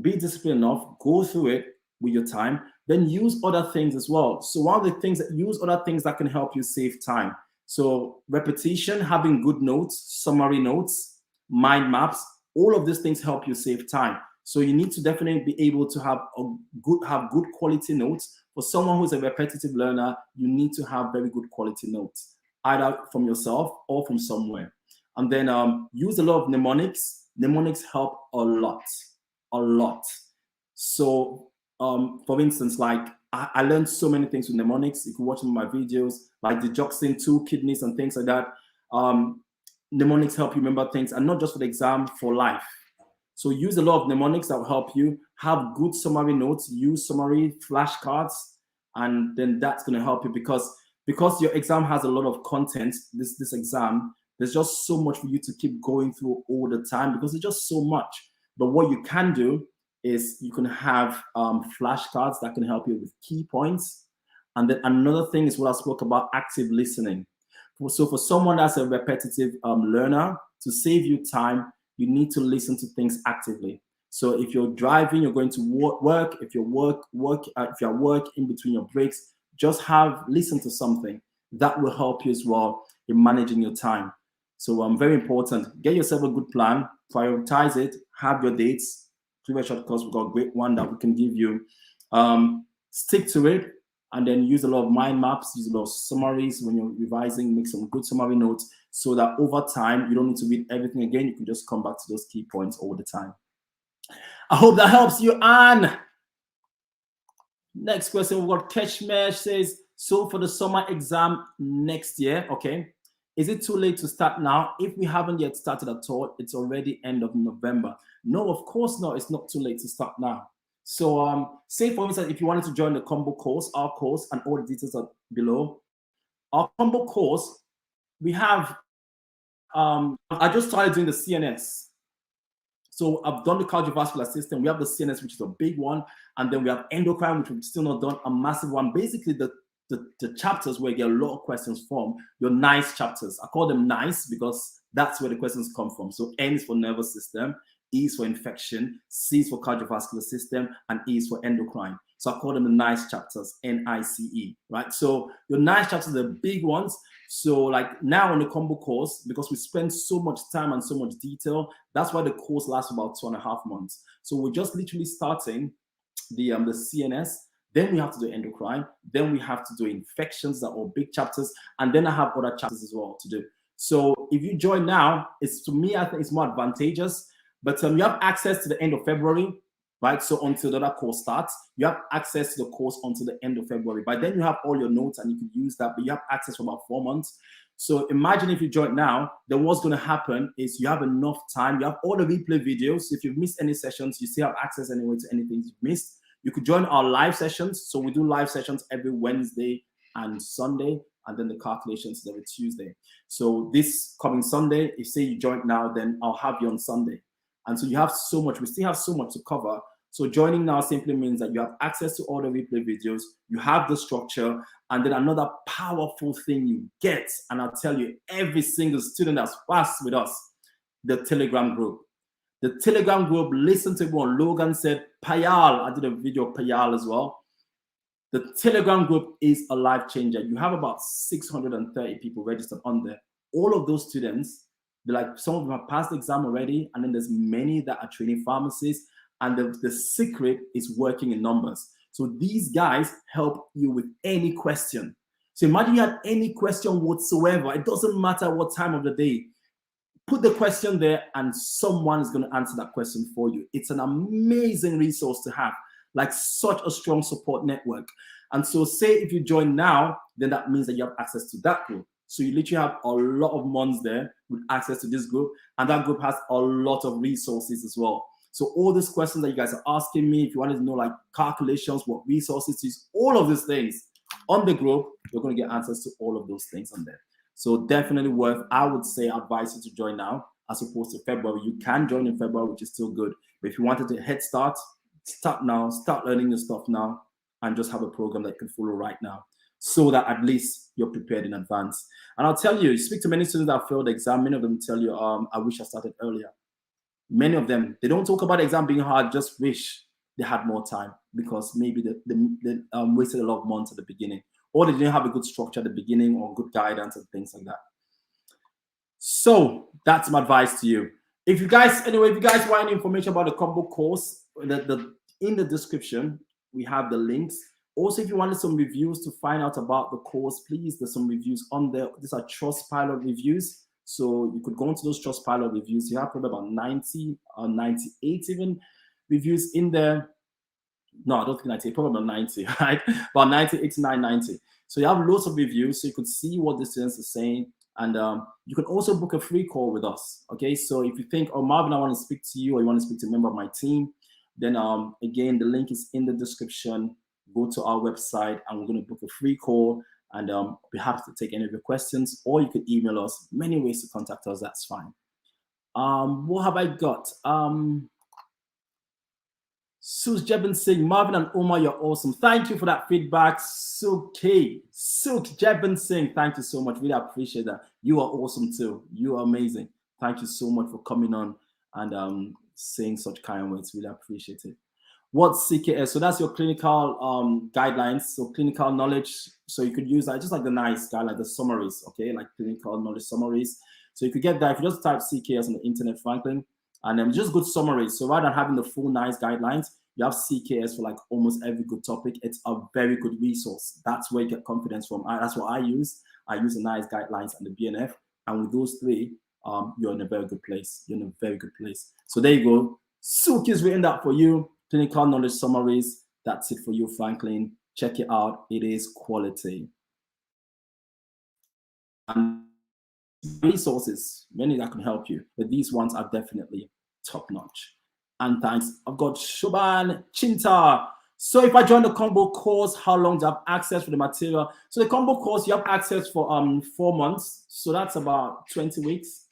be disciplined enough, go through it with your time, then use other things as well. So one of the things that use other things that can help you save time. So repetition, having good notes, summary notes, mind maps, all of these things help you save time. So you need to definitely be able to have good quality notes. For someone who's a repetitive learner, you need to have very good quality notes, either from yourself or from somewhere. And then use a lot of mnemonics. Mnemonics help a lot, a lot. So for instance, like I learned so many things with mnemonics. You can watch some of my videos, like the digoxin, 2 kidneys, and things like that. Mnemonics help you remember things, and not just for the exam, for life. So use a lot of mnemonics that will help you. Have good summary notes, use summary flashcards, and then that's going to help you because your exam has a lot of content. This exam, there's just so much for you to keep going through all the time because there's just so much. But what you can do is you can have flashcards that can help you with key points. And then another thing is what I spoke about, active listening. So for someone that's a repetitive learner, to save you time, you need to listen to things actively. So if you're driving, you're going to work. If you're if you're at work in between your breaks, just listen to something that will help you as well in managing your time. So very important. Get yourself a good plan, prioritize it, have your dates. Previous short course, we've got a great one that we can give you. Stick to it, and then use a lot of mind maps, use a lot of summaries when you're revising, make some good summary notes so that over time, you don't need to read everything again. You can just come back to those key points all the time. I hope that helps you, Anne. Next question, we've got Keshmesh says, so for the summer exam next year, okay, is it too late to start now? If we haven't yet started at all, it's already end of November. No, of course not. It's not too late to start now. So say for instance, if you wanted to join the combo course, our course, and all the details are below. Our combo course, we have, I just started doing the CNS. So I've done the cardiovascular system. We have the CNS, which is a big one. And then we have endocrine, which we've still not done, a massive one. Basically, the chapters where you get a lot of questions from, your NICE chapters. I call them NICE because that's where the questions come from. So N is for nervous system, E is for infection, C is for cardiovascular system, and E is for endocrine. So I call them the NICE chapters, N-I-C-E, right? So your NICE chapters are the big ones. So like now on the combo course, because we spend so much time and so much detail, that's why the course lasts about 2.5 months. So we're just literally starting the CNS, then we have to do endocrine, then we have to do infections that are big chapters, and then I have other chapters as well to do. So if you join now, it's, to me, I think it's more advantageous, but you have access to the end of February, right? So until the other course starts, you have access to the course until the end of February. By then you have all your notes and you can use that, but you have access for about 4 months. So imagine if you join now, then what's going to happen is you have enough time. You have all the replay videos. So if you've missed any sessions, you still have access anyway to anything you've missed. You could join our live sessions. So we do live sessions every Wednesday and Sunday, and then the calculations every Tuesday. So this coming Sunday, if say you join now, then I'll have you on Sunday. And so you have so much, we still have so much to cover. So joining now simply means that you have access to all the replay videos, you have the structure, and then another powerful thing you get, and I'll tell you, every single student that's passed with us, the Telegram group. The Telegram group, listen to what Logan said, Payal, I did a video of Payal as well. The Telegram group is a life changer. You have about 630 people registered on there. All of those students, like some of them have passed the exam already, and then there's many that are training pharmacists, and the secret is working in numbers. So these guys help you with any question. So imagine you had any question whatsoever. It doesn't matter what time of the day. Put the question there and someone is going to answer that question for you. It's an amazing resource to have, like such a strong support network. And so say if you join now, then that means that you have access to that group. So you literally have a lot of months there with access to this group, and that group has a lot of resources as well. So all these questions that you guys are asking me, if you wanted to know like calculations, what resources to use, all of these things on the group, you're going to get answers to all of those things on there. So definitely worth, I would say, advise you to join now as opposed to February. You can join in February, which is still good. But if you wanted to head start now, start learning your stuff now, and just have a program that you can follow right now, so that at least you're prepared in advance. And I'll tell you, you speak to many students that failed the exam, many of them tell you, I wish I started earlier. Many of them, they don't talk about the exam being hard, just wish they had more time because maybe they wasted a lot of months at the beginning, or they didn't have a good structure at the beginning or good guidance and things like that. So that's my advice to you. If you guys want any information about the combo course, in the description, we have the links. Also, if you wanted some reviews to find out about the course, please, there's some reviews on there. These are Trustpilot reviews. So you could go into those Trustpilot reviews. You have probably about 90 or 98 even reviews in there. No, I don't think 90, probably about 90, right? About 90, 89, 90. So you have lots of reviews, so you could see what the students are saying. And you can also book a free call with us, okay? So if you think, oh, Marvin, I want to speak to you, or you want to speak to a member of my team, then again, the link is in the description. Go to our website, and we're going to book a free call, and we're happy to take any of your questions, or you could email us. Many ways to contact us, that's fine. What have I got? Sus Jebin Singh, Marvin and Omar, you're awesome. Thank you for that feedback. Suk Jebin Singh, thank you so much. Really appreciate that. You are awesome too. You are amazing. Thank you so much for coming on and saying such kind words. Really appreciate it. What's CKS? So that's your clinical guidelines, so clinical knowledge. So you could use that just like the nice guideline, the summaries, okay, like clinical knowledge summaries. So you could get that if you just type CKS on the internet, Franklin, and then just good summaries. So rather than having the full nice guidelines, you have CKS for like almost every good topic. It's a very good resource. That's where you get confidence from. That's what I use. I use the nice guidelines and the BNF. And with those three, you're in a very good place. You're in a very good place. So there you go. Suk is written that for you. Clinical knowledge summaries. That's it for you, Franklin. Check it out. It is quality. And resources, many that can help you, but these ones are definitely top notch. And thanks. I've got Shoban Chinta. So if I join the combo course, how long do I have access for the material? So the combo course, you have access for 4 months. So that's about 20 weeks.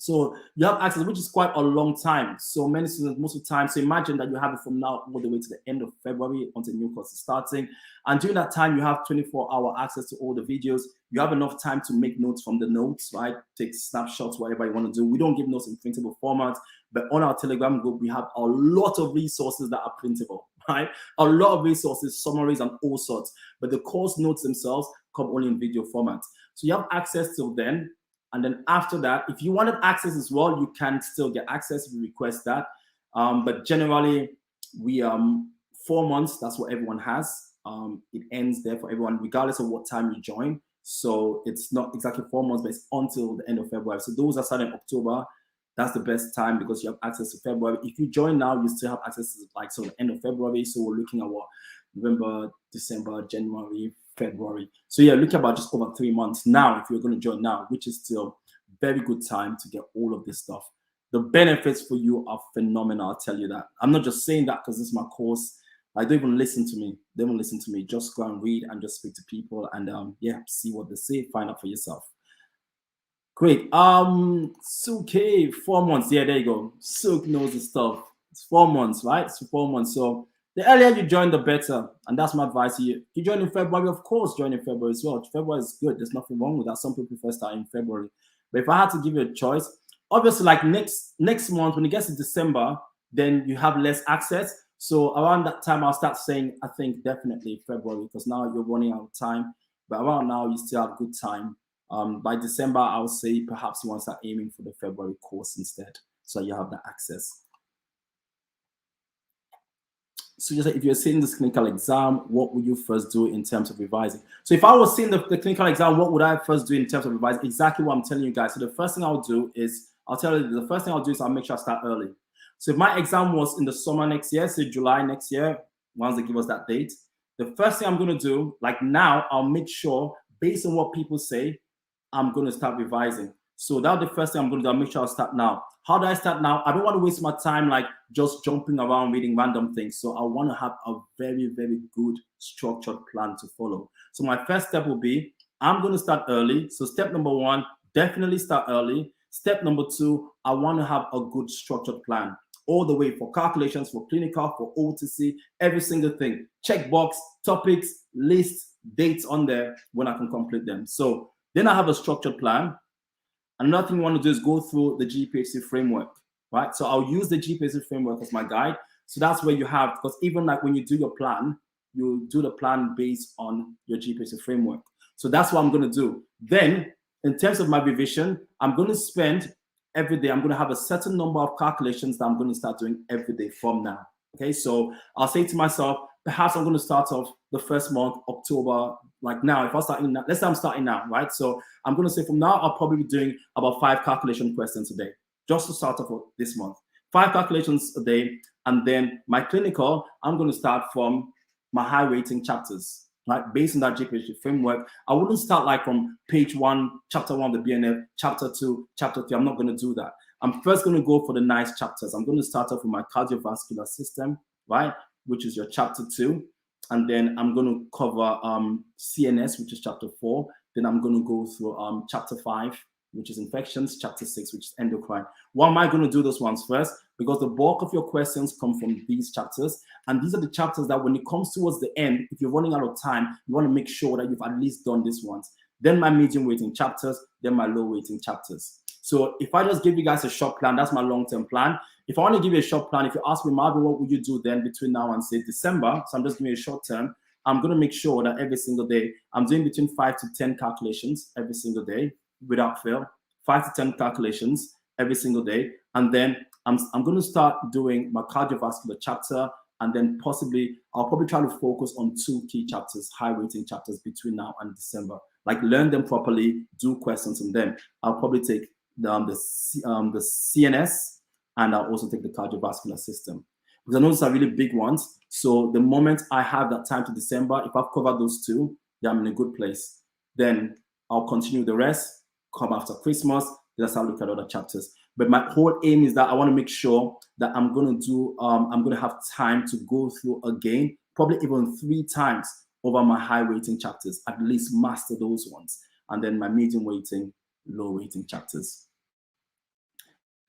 So you have access, which is quite a long time. So many students, most of the time, so imagine that you have it from now all the way to the end of February until the new course is starting. And during that time, you have 24-hour access to all the videos. You have enough time to make notes from the notes, right? Take snapshots, whatever you want to do. We don't give notes in printable format, but on our Telegram group, we have a lot of resources that are printable, right? A lot of resources, summaries, and all sorts. But the course notes themselves come only in video format. So you have access till then. And then after that, if you wanted access as well, you can still get access if you request that. But generally, we 4 months, that's what everyone has. It ends there for everyone, regardless of what time you join. So it's not exactly 4 months, but it's until the end of February. So those are starting in October. That's the best time because you have access to February. If you join now, you still have access to like so the end of February. So we're looking at what? November, December, January, February. So yeah, look about just over 3 months now if you're going to join now, which is still very good time to get all of this stuff. The benefits for you are phenomenal, I'll tell you that. I'm not just saying that because this is my course. I don't even listen to me. They won't listen to me. Just go and read and just speak to people and yeah, see what they say, find out for yourself. Great. Suk, 4 months. Yeah, there you go. Suk knows the stuff. It's 4 months, right? It's 4 months. So the earlier you join, the better. And that's my advice to you. If you join in February, of course, join in February as well. February is good. There's nothing wrong with that. Some people prefer starting in February. But if I had to give you a choice, obviously, like next month, when it gets to December, then you have less access. So around that time, I'll start saying, I think definitely February, because now you're running out of time. But around now, you still have good time. By December, I'll say perhaps you want to start aiming for the February course instead. So you have that access. So just if you're sitting this clinical exam, what would you first do in terms of revising? So if I was sitting the clinical exam, what would I first do in terms of revising? Exactly what I'm telling you guys. So the first thing I'll do is, the first thing I'll do is I'll make sure I start early. So if my exam was in the summer next year, so July next year, once they give us that date, the first thing I'm going to do, like now, I'll make sure, based on what people say, I'm going to start revising. So that's the first thing I'm going to do. I'll make sure I start now. How do I start now? I don't want to waste my time like just jumping around reading random things. So I want to have a very, very good structured plan to follow. So my first step will be, I'm going to start early. So step number 1, definitely start early. Step number 2, I want to have a good structured plan. All the way for calculations, for clinical, for OTC, every single thing. Checkbox, topics, lists, dates on there when I can complete them. So then I have a structured plan. Another thing you want to do is go through the GPHC framework. right? So I'll use the GPAC framework as my guide. So that's where you have, because even like when you do your plan, you do the plan based on your GPAC framework. So that's what I'm going to do. Then in terms of my revision, I'm going to spend every day, I'm going to have a certain number of calculations that I'm going to start doing every day from now. Okay, so I'll say to myself, perhaps I'm going to start off the first month, October, like now. If I start in, let's say I'm starting now, right? So I'm going to say from now, I'll probably be doing about 5 calculation questions a day, just to start off this month. 5 calculations a day, and then my clinical, I'm going to start from my high rating chapters, right? Based on that GPAC framework. I wouldn't start like from page 1, chapter 1 of the BNF, chapter 2, chapter 3. I'm not going to do that. I'm first going to go for the nice chapters. I'm going to start off with my cardiovascular system, right? Which is your chapter 2. And then I'm going to cover CNS, which is chapter 4. Then I'm going to go through chapter 5, which is infections, chapter 6, which is endocrine. Why am I going to do those ones first? Because the bulk of your questions come from these chapters. And these are the chapters that when it comes towards the end, if you're running out of time, you want to make sure that you've at least done these ones. Then my medium weighting chapters, then my low weighting chapters. So if I just give you guys a short plan, that's my long-term plan. If I want to give you a short plan, if you ask me, Marvin, what would you do then between now and say December? So I'm just giving you a short term. I'm going to make sure that every single day, I'm doing between 5 to 10 calculations every single day without fail. 5 to 10 calculations every single day. And then I'm going to start doing my cardiovascular chapter. And then I'll probably try to focus on 2 key chapters, high rating chapters between now and December. Like learn them properly, do questions on them. I'll probably take the CNS, and I'll also take the cardiovascular system. Because I know those are really big ones. So the moment I have that time to December, if I've covered those 2, then I'm in a good place. Then I'll continue the rest, come after Christmas, then I'll look at other chapters. But my whole aim is that I want to make sure that I'm going to have time to go through again, probably even 3 times over my high weighting chapters, at least master those ones. And then my medium weighting, low weighting chapters.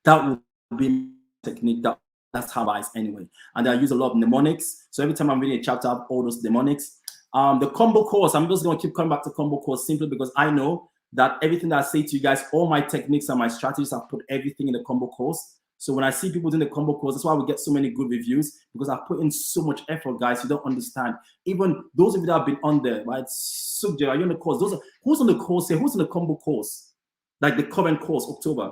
That would be technique. That's how I is anyway. And I use a lot of mnemonics. So every time I'm reading a chapter, I have all those mnemonics. The combo course, I'm just going to keep coming back to combo course simply because I know that everything that I say to you guys, all my techniques and my strategies, I've put everything in the combo course. So when I see people doing the combo course, that's why we get so many good reviews, because I've put in so much effort, guys. You don't understand. Even those of you that have been on there, right? Subject, are you on the course? Who's on the course here? Who's on the combo course? Like the current course, October.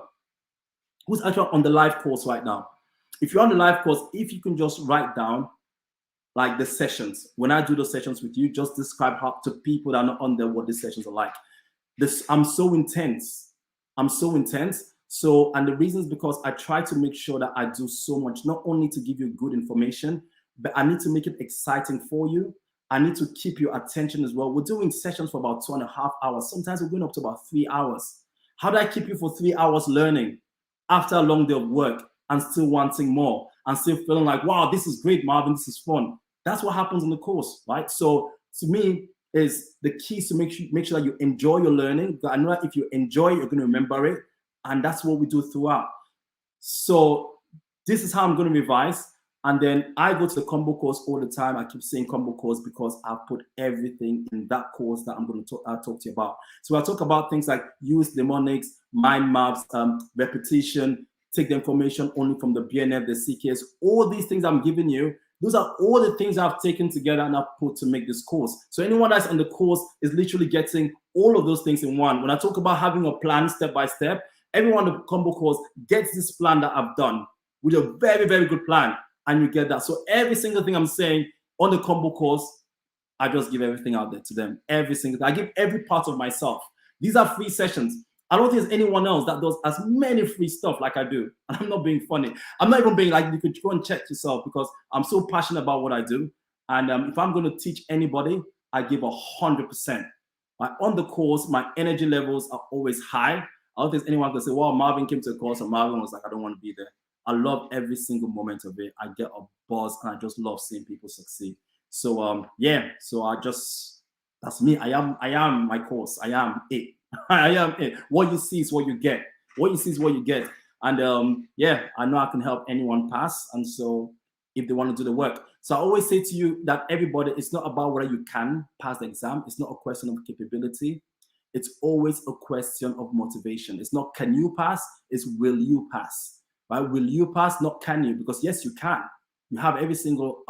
Who's actually on the live course right now? If you're on the live course, if you can just write down like the sessions. When I do those sessions with you, just describe how to people that are not on there what these sessions are like. I'm so intense. So, and the reason is because I try to make sure that I do so much, not only to give you good information, but I need to make it exciting for you. I need to keep your attention as well. We're doing sessions for about 2.5 hours. Sometimes we're going up to about 3 hours. How do I keep you for 3 hours learning after a long day of work and still wanting more and still feeling like, wow, this is great, Marvin, this is fun? That's what happens in the course, right? So to me, is the key is to make sure that you enjoy your learning. I know that if you enjoy it, you're going to remember it. And that's what we do throughout. So this is how I'm going to revise. And then I go to the combo course all the time. I keep saying combo course because I've put everything in that course that I'm going to talk to you about. So I talk about things like use mnemonics, mind maps, repetition, take the information only from the BNF, the CKS, all these things I'm giving you. Those are all the things I've taken together and I've put to make this course. So anyone that's on the course is literally getting all of those things in one. When I talk about having a plan step by step, everyone on the combo course gets this plan that I've done with a very, very good plan. And you get that. So every single thing I'm saying on the combo course, I just give everything out there to them. Every single thing. I give every part of myself. These are free sessions. I don't think there's anyone else that does as many free stuff like I do. And I'm not being funny. I'm not even being like, you could go and check yourself because I'm so passionate about what I do. And if I'm going to teach anybody, I give 100%. On the course, my energy levels are always high. I don't think there's anyone can say, well, Marvin came to the course and Marvin was like, I don't want to be there. I love every single moment of it. I get a buzz and I just love seeing people succeed. So yeah, so that's me. I am my course. I am it. I am it. What you see is what you get. What you see is what you get. And yeah, I know I can help anyone pass. And so if they want to do the work. So I always say to you that everybody, it's not about whether you can pass the exam. It's not a question of capability. It's always a question of motivation. It's not can you pass, it's will you pass. right? Will you pass? Not can you, because yes, you can. You have every single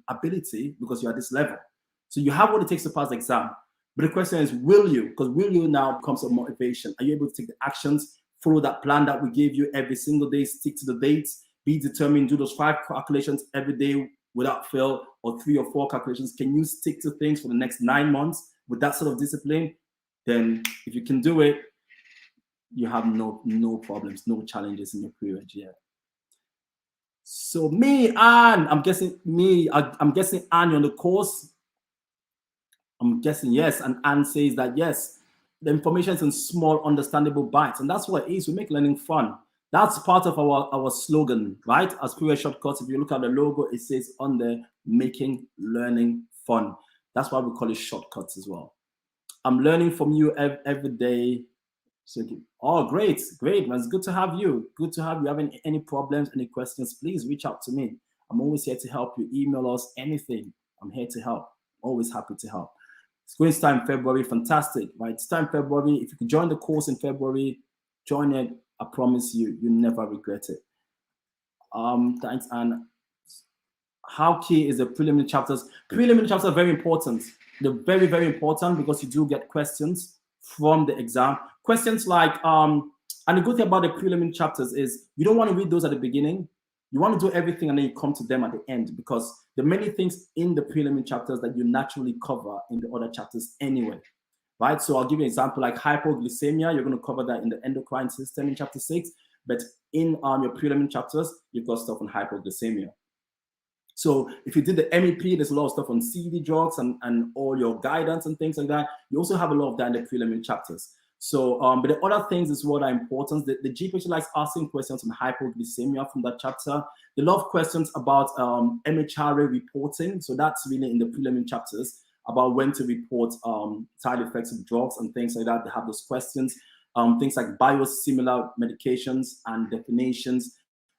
ability because you're at this level. So you have what it takes to pass the exam. But the question is, will you? Because will you now becomes a motivation. Are you able to take the actions, follow that plan that we gave you every single day, stick to the dates, be determined, do those 5 calculations every day without fail, or 3 or 4 calculations? Can you stick to things for the next 9 months with that sort of discipline? Then if you can do it, you have no problems, no challenges in your period. Yeah. So me, Anne, I'm guessing Anne, you're on the course. I'm guessing yes. And Anne says that yes, the information is in small, understandable bites. And that's what it is. We make learning fun. That's part of our slogan, right? As Period Shortcuts, if you look at the logo, it says on there, making learning fun. That's why we call it shortcuts as well. I'm learning from you every day. So, oh, great, man. It's good to have you. Good to have you. Having any problems, any questions, please reach out to me. I'm always here to help you. Email us, anything. I'm here to help. Always happy to help. It's going to start in February. Fantastic, right? It's time February. If you could join the course in February, join it. I promise you, you'll never regret it. Thanks. And how key is the preliminary chapters? Preliminary chapters are very important. They're very, very important because you do get questions from the exam. Questions like, and the good thing about the preliminary chapters is you don't want to read those at the beginning. You want to do everything and then you come to them at the end, because there are many things in the preliminary chapters that you naturally cover in the other chapters anyway, right? So I'll give you an example like hypoglycemia. You're going to cover that in the endocrine system in chapter 6, but in your preliminary chapters, you've got stuff on hypoglycemia. So if you did the MEP, there's a lot of stuff on CD drugs and all your guidance and things like that. You also have a lot of that in the preliminary chapters. So, but the other things is what are important. The GP likes asking questions on hypoglycemia from that chapter. They love questions about MHRA reporting. So that's really in the preliminary chapters about when to report side effects of drugs and things like that. They have those questions. Things like biosimilar medications and definitions,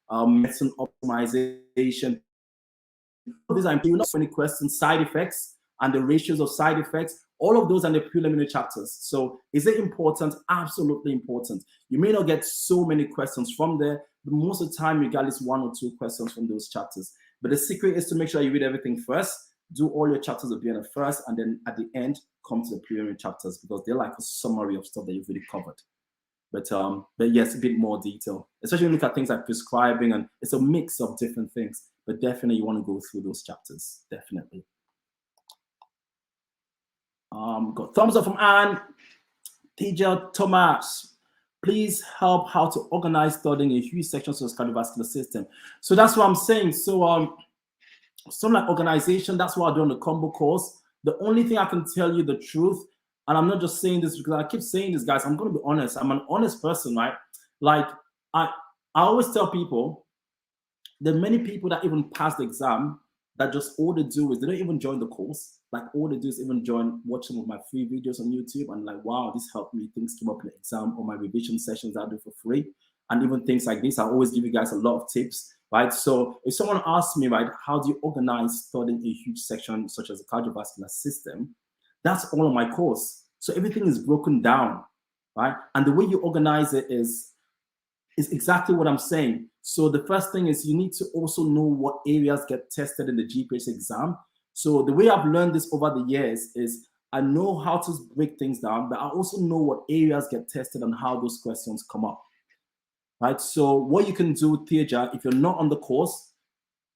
medicine optimization. These are not many questions, side effects and the ratios of side effects. All of those are in the preliminary chapters. So is it important? Absolutely important. You may not get so many questions from there, but most of the time you get at least 1 or 2 questions from those chapters. But the secret is to make sure you read everything first, do all your chapters of BNF first, and then at the end, come to the preliminary chapters because they're like a summary of stuff that you've already covered. But yes, a bit more detail, especially when you look at things like prescribing, and it's a mix of different things. But definitely you want to go through those chapters, definitely. Got thumbs up from Anne. Teja Thomas, please help how to organize studying a huge section of the cardiovascular system. So that's what I'm saying. So something like organization, that's what I do on the combo course. The only thing I can tell you the truth, and I'm not just saying this because I keep saying this, guys, I'm going to be honest. I'm an honest person, right? Like I always tell people, there are many people that even pass the exam that just all they do is they don't even join the course. Like all they do is even watch some of my free videos on YouTube and like, wow, this helped me. Things came up in the exam, or my revision sessions I do for free. And even things like this, I always give you guys a lot of tips, right? So if someone asks me, right, how do you organize studying a huge section such as the cardiovascular system? That's all on my course. So everything is broken down, right? And the way you organize it is exactly what I'm saying. So the first thing is you need to also know what areas get tested in the GPH exam. So the way I've learned this over the years is I know how to break things down, but I also know what areas get tested and how those questions come up, right? So what you can do, Teja, if you're not on the course,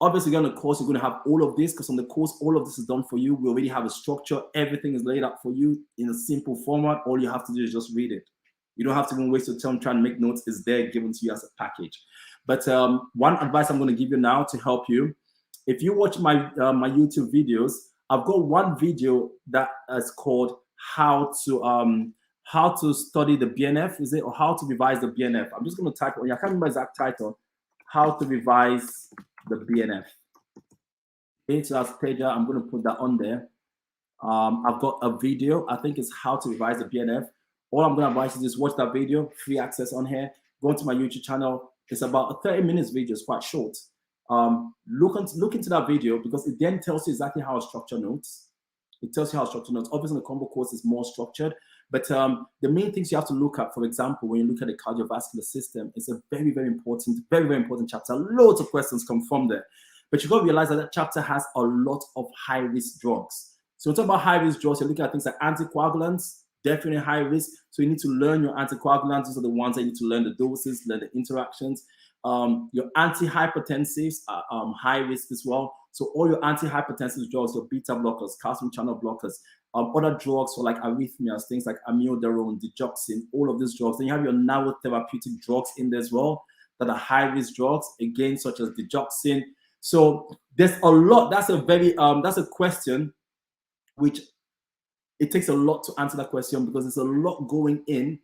obviously you're on the course, you're going to have all of this because on the course, all of this is done for you. We already have a structure. Everything is laid out for you in a simple format. All you have to do is just read it. You don't have to even waste your time trying to make notes. It's there given to you as a package. But one advice I'm going to give you now to help you, if you watch my my YouTube videos, I've got one video that is called how to study the BNF, is it, or how to revise the BNF. I'm just going to type it. I can't remember the exact title. How to revise the BNF. Okay, so that's Teja. I'm going to put that on there. I've got a video. I think it's how to revise the BNF. All I'm going to advise you is just watch that video, free access on here. Go into my YouTube channel. It's about a 30 minutes video. It's quite short. Look into that video because it then tells you exactly how I structure notes. It tells you how I structure notes. Obviously, the combo course is more structured, But the main things you have to look at, for example, when you look at the cardiovascular system, it's a very, very important chapter. Loads of questions come from there. But you've got to realize that chapter has a lot of high-risk drugs. So when we talk about high-risk drugs, you're looking at things like anticoagulants, definitely high risk. So you need to learn your anticoagulants. These are the ones that you need to learn the doses, learn the interactions. Your antihypertensives are high risk as well. So all your antihypertensive drugs, your beta blockers, calcium channel blockers, other drugs for like arrhythmias, things like amiodarone, digoxin, all of these drugs. Then you have your narrow therapeutic drugs in there as well that are high risk drugs, again, such as digoxin. So there's a lot. That's a question which it takes a lot to answer that question because there's a lot going in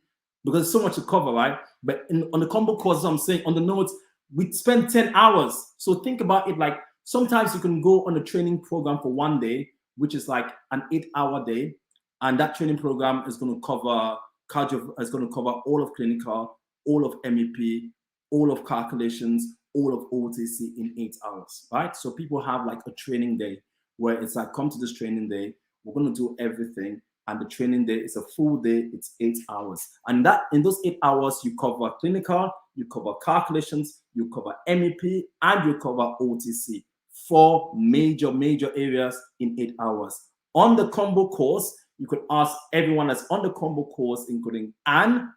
because there's so much to cover, right? But on the combo course, I'm saying on the notes, we spend 10 hours. So think about it like sometimes you can go on a training program for one day, which is like an 8-hour day. And that training program is going to cover all of clinical, all of MEP, all of calculations, all of OTC in 8 hours, right? So people have like a training day where it's like, come to this training day, we're going to do everything. And the training day is a full day, it's 8 hours. And that in those 8 hours, you cover clinical, you cover calculations, you cover MEP, and you cover OTC. 4 major areas in 8 hours. On the combo course, you could ask everyone that's on the combo course, including Anne,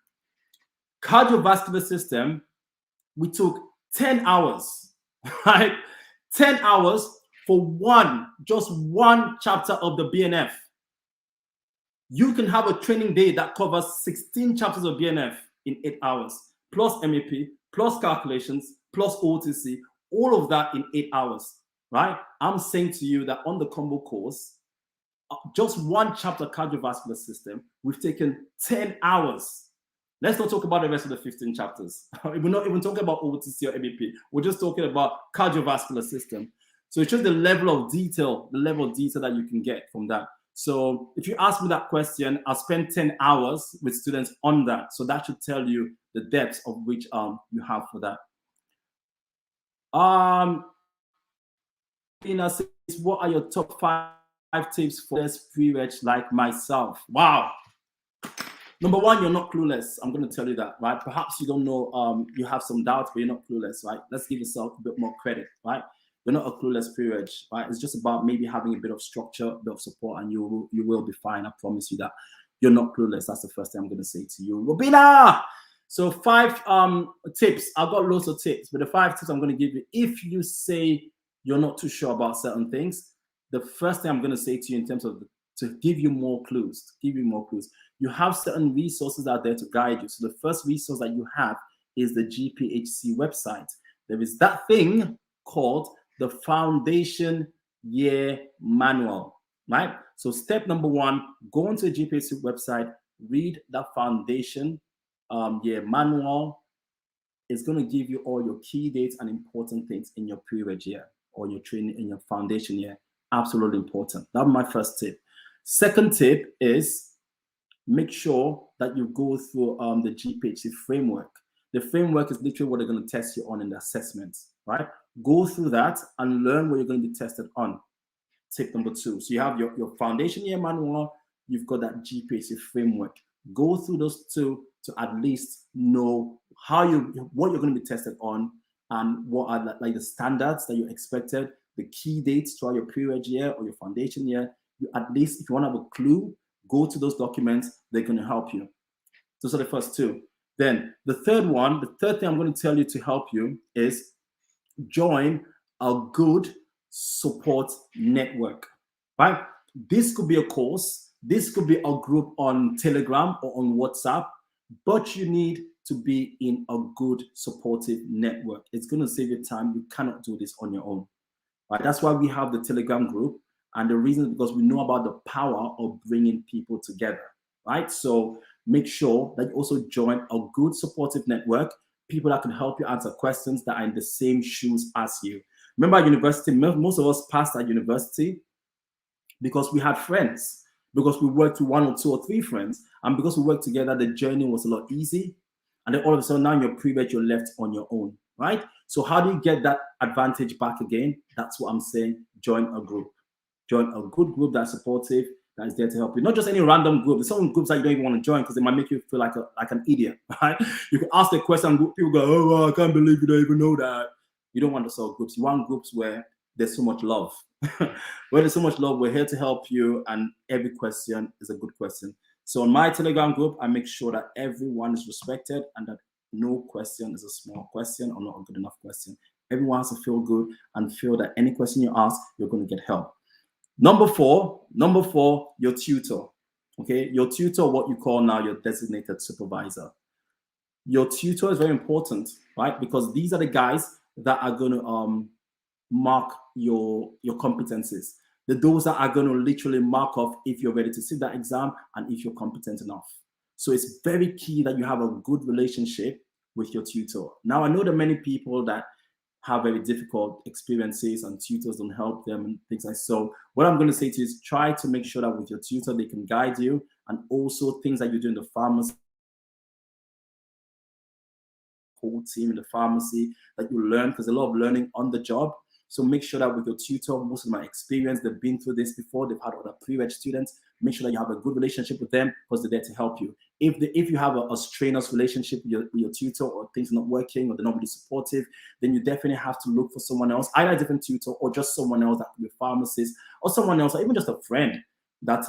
cardiovascular system, we took 10 hours, right? 10 hours for just one chapter of the BNF. You can have a training day that covers 16 chapters of BNF in 8 hours, plus MEP, plus calculations, plus OTC, all of that in 8 hours, right? I'm saying to you that on the combo course, just one chapter cardiovascular system, we've taken 10 hours. Let's not talk about the rest of the 15 chapters. We're not even talking about OTC or MEP. We're just talking about cardiovascular system. So it's just the level of detail that you can get from that. So if you ask me that question, I'll spend 10 hours with students on that. So that should tell you the depth of which you have for that. Ina says, what are your top 5 tips for this pre-reg like myself? Wow. Number 1, you're not clueless. I'm going to tell you that, right? Perhaps you don't know, you have some doubts, but you're not clueless, right? Let's give yourself a bit more credit, right? You're not a clueless pre-reg, right? It's just about maybe having a bit of structure, a bit of support, and you will be fine. I promise you that. You're not clueless. That's the first thing I'm going to say to you. Robina! So 5 tips. I've got lots of tips, but the 5 tips I'm going to give you, if you say you're not too sure about certain things, the first thing I'm going to say to you in terms of to give you more clues, you have certain resources out there to guide you. So the first resource that you have is the GPHC website. There is that thing called the Foundation Year Manual, right? So step number 1, go onto the GPHC website, read that Foundation Year Manual. It's going to give you all your key dates and important things in your pre-reg year or your training in your foundation year. Absolutely important. That's my first tip. Second tip is make sure that you go through the GPHC framework. The framework is literally what they're going to test you on in the assessments, right? Go through that and learn what you're going to be tested on. Tip number 2. So you have your foundation year manual, you've got that GPHC framework. Go through those 2 to at least know what you're going to be tested on and what are like the standards that you expected, the key dates throughout your pre-reg year or your foundation year. You at least, if you want to have a clue, go to those documents. They're going to help you. Those are the first 2. Then the third thing I'm going to tell you to help you is join a good support network, right? This could be a course. This could be a group on Telegram or on WhatsApp, but you need to be in a good supportive network. It's going to save you time. You cannot do this on your own, right? That's why we have the Telegram group. And the reason is because we know about the power of bringing people together, right? So make sure that you also join a good supportive network, people that can help you answer questions that are in the same shoes as you. Remember at university, most of us passed at university because we had friends, because we worked with 1 or 2 or 3 friends, and because we worked together, the journey was a lot easy. And then all of a sudden, now in your pre-reg, you're left on your own, right? So how do you get that advantage back again? That's what I'm saying. Join a group. Join a good group that's supportive. that is there to help you. Not just any random group. There's some groups that you don't even want to join because they might make you feel like an idiot, right? You can ask the question, people go, oh, well, I can't believe you don't even know that. You don't want those sort of groups. You want groups where there's so much love. Where there's so much love, we're here to help you, and every question is a good question. So on my Telegram group, I make sure that everyone is respected and that no question is a small question or not a good enough question. Everyone has to feel good and feel that any question you ask, you're going to get help. Number four, your tutor. Okay, your tutor, what you call now your designated supervisor. Your tutor is very important, right? Because these are the guys that are going to mark your competencies. Those that are going to literally mark off if you're ready to sit that exam and if you're competent enough. So it's very key that you have a good relationship with your tutor. Now, I know that many people that have very difficult experiences and tutors don't help them and things like so. What I'm going to say to you is try to make sure that with your tutor, they can guide you, and also things that you do in the pharmacy, whole team in the pharmacy that you learn, because a lot of learning on the job. So make sure that with your tutor, most of my experience, they've been through this before, they've had other pre-reg students, make sure that you have a good relationship with them because they're there to help you. If you have a strenuous relationship with your tutor, or things are not working, or they're not really supportive, then you definitely have to look for someone else, either a different tutor or just someone else that can be a pharmacist, or someone else, or even just a friend that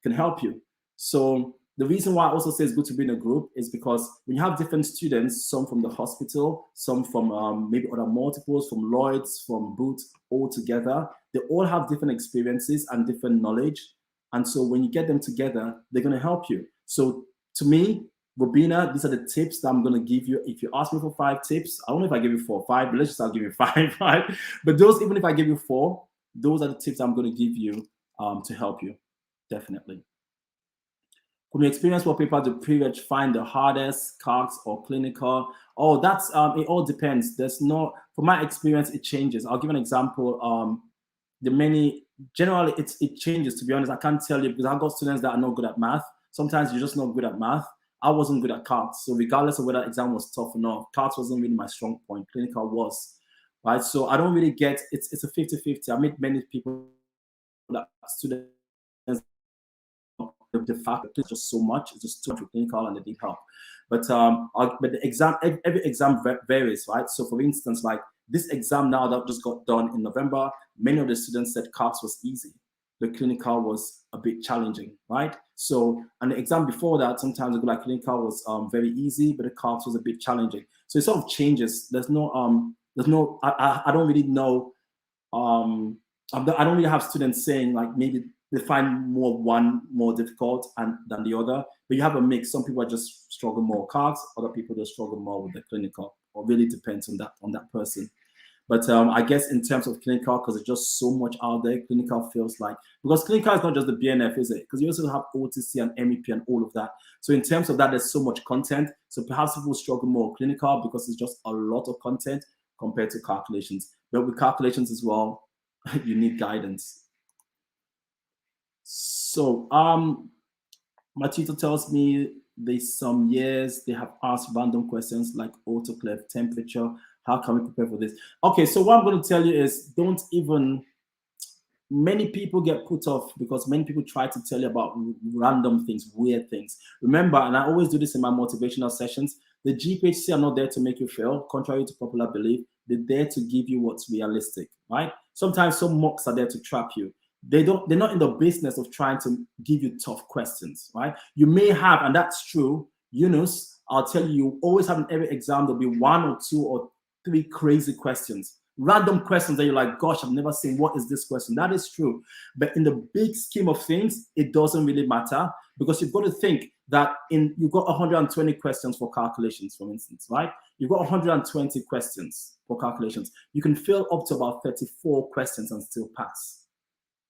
can help you. So the reason why I also say it's good to be in a group is because when you have different students, some from the hospital, some from maybe other multiples, from Lloyd's, from Boots, all together, they all have different experiences and different knowledge. And so when you get them together, they're going to help you. So to me, Robina, these are the tips that I'm going to give you. If you ask me for 5 tips, I don't know if I give you 4 or 5, but let's just I'll give you 5, right? But those, even if I give you 4, those are the tips I'm going to give you to help you, definitely. From your experience, what paper do pre-reg find the hardest, CARCS or clinical? Oh, that's it all depends. There's no, from my experience, it changes. I'll give an example. Generally it changes, to be honest. I can't tell you because I've got students that are not good at math. Sometimes you're just not good at math. I wasn't good at CARCS. So regardless of whether exam was tough or not, CARCS wasn't really my strong point. Clinical was, right? So I don't really get, it's a 50-50. I meet many people that students, the fact that it's just so much, it's just too much clinical and they need help. But the exam, every exam varies, right? So for instance, like this exam now that just got done in November, many of the students said CARCS was easy. The clinical was a bit challenging, right? So, and the exam before that, sometimes the like clinical was very easy, but the CARCS was a bit challenging. So it sort of changes. I don't really know. I don't really have students saying like maybe they find one more difficult than the other, but you have a mix. Some people just struggle more CARCS, other people just struggle more with the clinical, or really depends on that person. But I guess in terms of clinical, because it's just so much out there, clinical feels like, because clinical is not just the BNF, is it? Because you also have OTC and MEP and all of that. So in terms of that, there's so much content. So perhaps people struggle more clinical because it's just a lot of content compared to calculations. But with calculations as well, you need guidance. So my tutor tells me there's some years they have asked random questions like autoclave, temperature. How can we prepare for this? Okay, so what I'm going to tell you is many people get put off because many people try to tell you about random things, weird things. Remember, and I always do this in my motivational sessions, the GPHC are not there to make you fail, contrary to popular belief. They're there to give you what's realistic, right? Sometimes some mocks are there to trap you. They're not in the business of trying to give you tough questions, right? You may have, and that's true, Yunus, I'll tell you always have in every exam, there'll be 1 or 2 or 3 crazy questions, random questions that you're like, gosh, I've never seen, what is this question? That is true. But in the big scheme of things, it doesn't really matter, because you've got to think that you've got 120 questions for calculations, for instance, right? You've got 120 questions for calculations. You can fill up to about 34 questions and still pass,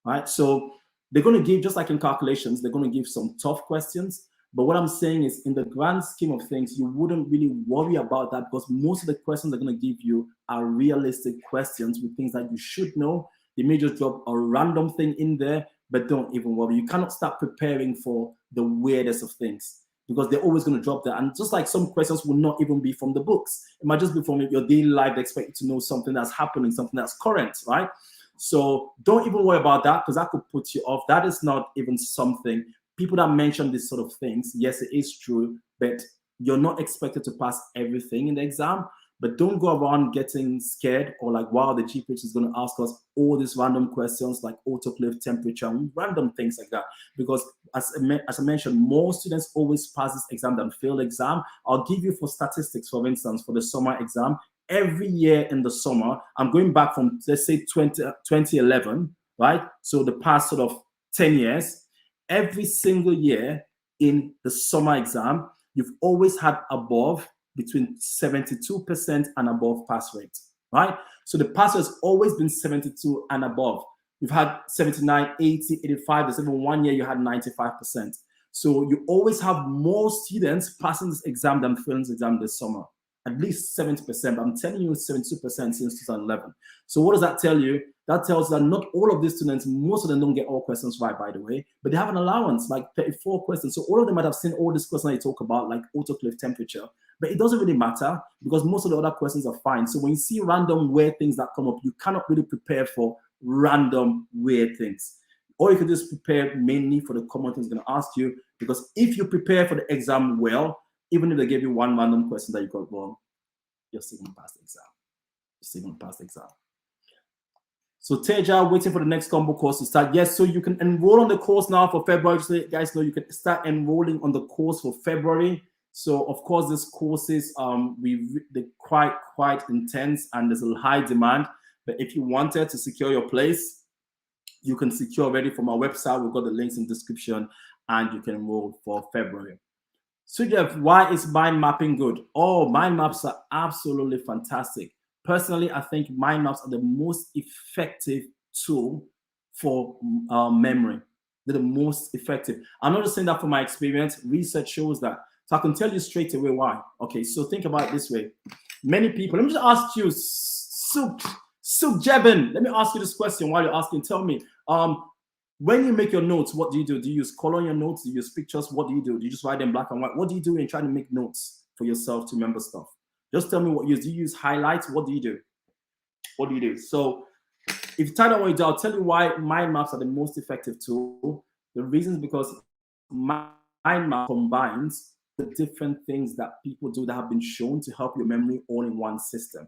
right? So they're going to give, just like in calculations, they're going to give some tough questions. But what I'm saying is, in the grand scheme of things, you wouldn't really worry about that, because most of the questions they're going to give you are realistic questions with things that you should know. They may just drop a random thing in there, but don't even worry. You cannot start preparing for the weirdest of things, because they're always going to drop that. And just like some questions will not even be from the books. It might just be from your daily life. They expect you to know something that's happening, something that's current, right? So don't even worry about that, because that could put you off. That is not even something. People that mention these sort of things, yes, it is true, but you're not expected to pass everything in the exam. But don't go around getting scared or like, wow, the GPH is going to ask us all these random questions like autoclave temperature and random things like that. Because as I mentioned, more students always pass this exam than fail the exam. I'll give you for statistics, for instance, for the summer exam, every year in the summer, I'm going back from, let's say, 2011, right? So the past sort of 10 years, every single year in the summer exam, you've always had above between 72% and above pass rate, right? So the pass rate has always been 72 and above. You've had 79, 80, 85. There's even one year you had 95%. So you always have more students passing this exam than failing this exam this summer. At least 70%. I'm telling you 72% since 2011. So what does that tell you? That tells you that not all of these students, most of them don't get all questions right, by the way, but they have an allowance, like 34 questions. So all of them might have seen all these questions that you talk about, like autoclave temperature, but it doesn't really matter because most of the other questions are fine. So when you see random weird things that come up, you cannot really prepare for random weird things. Or you can just prepare mainly for the common things going to ask you, because if you prepare for the exam well, even if they gave you one random question that you got wrong, you're still going to pass the exam. You're still going to pass the exam. So Teja, waiting for the next combo course to start. Yes, so you can enroll on the course now for February. So you guys know you can start enrolling on the course for February. So of course, this courses they're quite intense and there's a high demand. But if you wanted to secure your place, you can secure already from our website. We've got the links in the description, and you can enroll for February. So Jeff, why is mind mapping good? Oh, mind maps are absolutely fantastic. Personally, I think mind maps are the most effective tool for memory. They're the most effective. I'm not just saying that from my experience. Research shows that. So I can tell you straight away why. Okay, so think about it this way. Many people, let me just ask you, Suk Jebin, let me ask you this question while you're asking. Tell me, when you make your notes, what do you do? Do you use color in your notes? Do you use pictures? What do you do? Do you just write them black and white? What do you do in trying to make notes for yourself to remember stuff? Just tell me what you use. Do you use highlights? What do you do? What do you do? So if you tell me what you do, I'll tell you why mind maps are the most effective tool. The reason is because mind map combines the different things that people do that have been shown to help your memory all in one system.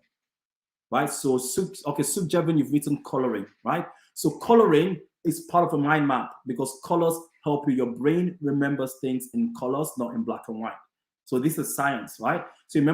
Right? So, Suk Jevin, you've written coloring, right? So coloring is part of a mind map because colors help you. Your brain remembers things in colors, not in black and white. So this is science, right? So you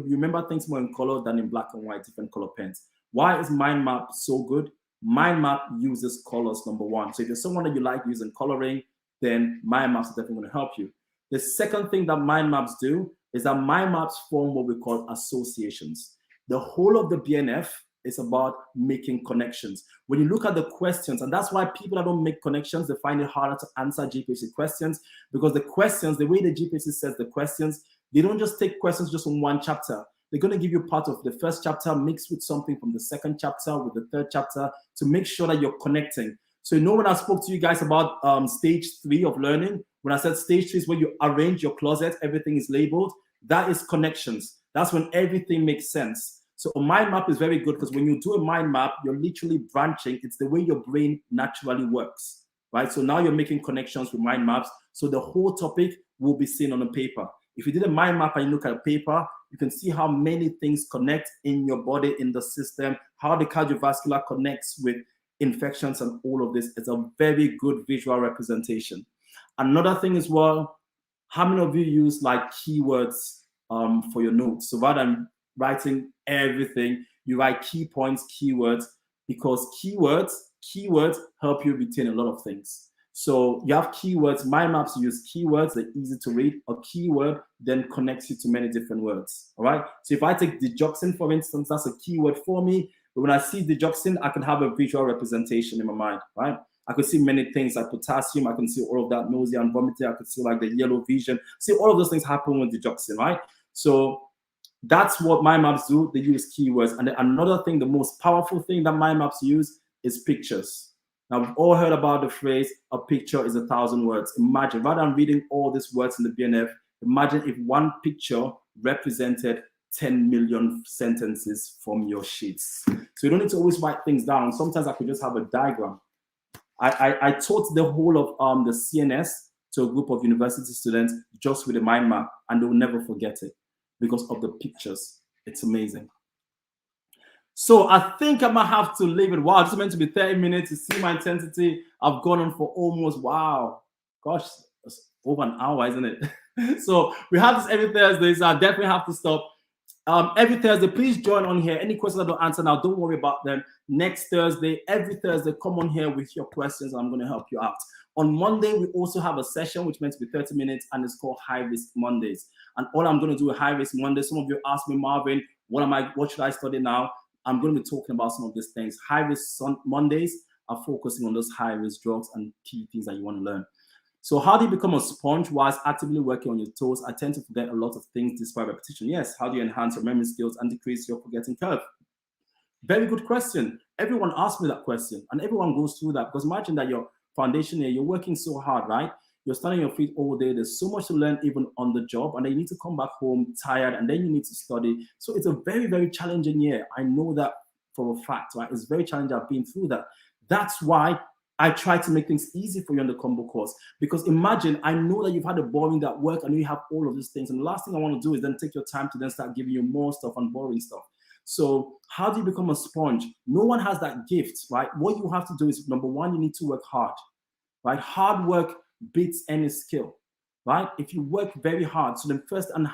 remember things more in color than in black and white, different color pens. Why is mind map so good? Mind map uses colors, number one. So if you're someone that you like using coloring, then mind maps are definitely going to help you. The second thing that mind maps do is that mind maps form what we call associations. The whole of the BNF is about making connections. When you look at the questions, and that's why people that don't make connections, they find it harder to answer GPHC questions, because the questions, the way the GPHC says the questions, they don't just take questions just from one chapter. They're going to give you part of the first chapter mixed with something from the second chapter, with the third chapter, to make sure that you're connecting. So you know when I spoke to you guys about stage 3 of learning, when I said stage 3 is when you arrange your closet, everything is labeled, that is connections. That's when everything makes sense. So a mind map is very good because when you do a mind map, you're literally branching. It's the way your brain naturally works, right? So now you're making connections with mind maps. So the whole topic will be seen on a paper. If you did a mind map and you look at a paper, you can see how many things connect in your body, in the system, how the cardiovascular connects with infections and all of this. It's a very good visual representation. Another thing as well, how many of you use like keywords for your notes? So rather than writing everything, you write key points, keywords, because keywords help you retain a lot of things. So you have keywords. Mind maps use keywords, they're easy to read. A keyword then connects you to many different words. All right. So if I take digoxin, for instance, that's a keyword for me. But when I see digoxin, I can have a visual representation in my mind, right? I could see many things like potassium. I can see all of that, nausea and vomiting. I could see like the yellow vision. See all of those things happen with digoxin, right? So that's what mind maps do. They use keywords. And then another thing, the most powerful thing that mind maps use is pictures. Now, we've all heard about the phrase, a picture is 1,000 words. Imagine, rather than reading all these words in the BNF, imagine if one picture represented 10 million sentences from your sheets. So you don't need to always write things down. Sometimes I could just have a diagram. I taught the whole of the CNS to a group of university students just with a mind map, and they'll never forget it because of the pictures. It's amazing. So I think I might have to leave it. Wow, this is meant to be 30 minutes. You see my intensity. I've gone on for almost, wow, gosh, it's over an hour, isn't it? So we have this every Thursday, so I definitely have to stop. Every Thursday, please join on here. Any questions I don't answer now, don't worry about them. Next Thursday, every Thursday, come on here with your questions. I'm going to help you out. On Monday, we also have a session which meant to be 30 minutes, and it's called High Risk Mondays. And all I'm going to do with High Risk Mondays, some of you ask me, Marvin, what should I study now? I'm going to be talking about some of these things. High Risk Mondays are focusing on those high risk drugs and key things that you want to learn. So how do you become a sponge whilst actively working on your toes? I tend to forget a lot of things despite repetition. Yes, how do you enhance your memory skills and decrease your forgetting curve? Very good question. Everyone asks me that question, and everyone goes through that, because imagine that your foundation year, you're working so hard, right? You're standing on your feet all day. There's so much to learn even on the job, and then you need to come back home tired, and then you need to study. So it's a very, very challenging year. I know that for a fact, right? It's very challenging. I've been through that. That's why I try to make things easy for you on the combo course, because imagine, I know that you've had a boring that work. I know you have all of these things. And the last thing I want to do is then take your time to then start giving you more stuff and boring stuff. So how do you become a sponge? No one has that gift, right? What you have to do is, number one, you need to work hard, right? Hard work beats any skill, right? If you work very hard, so then first, and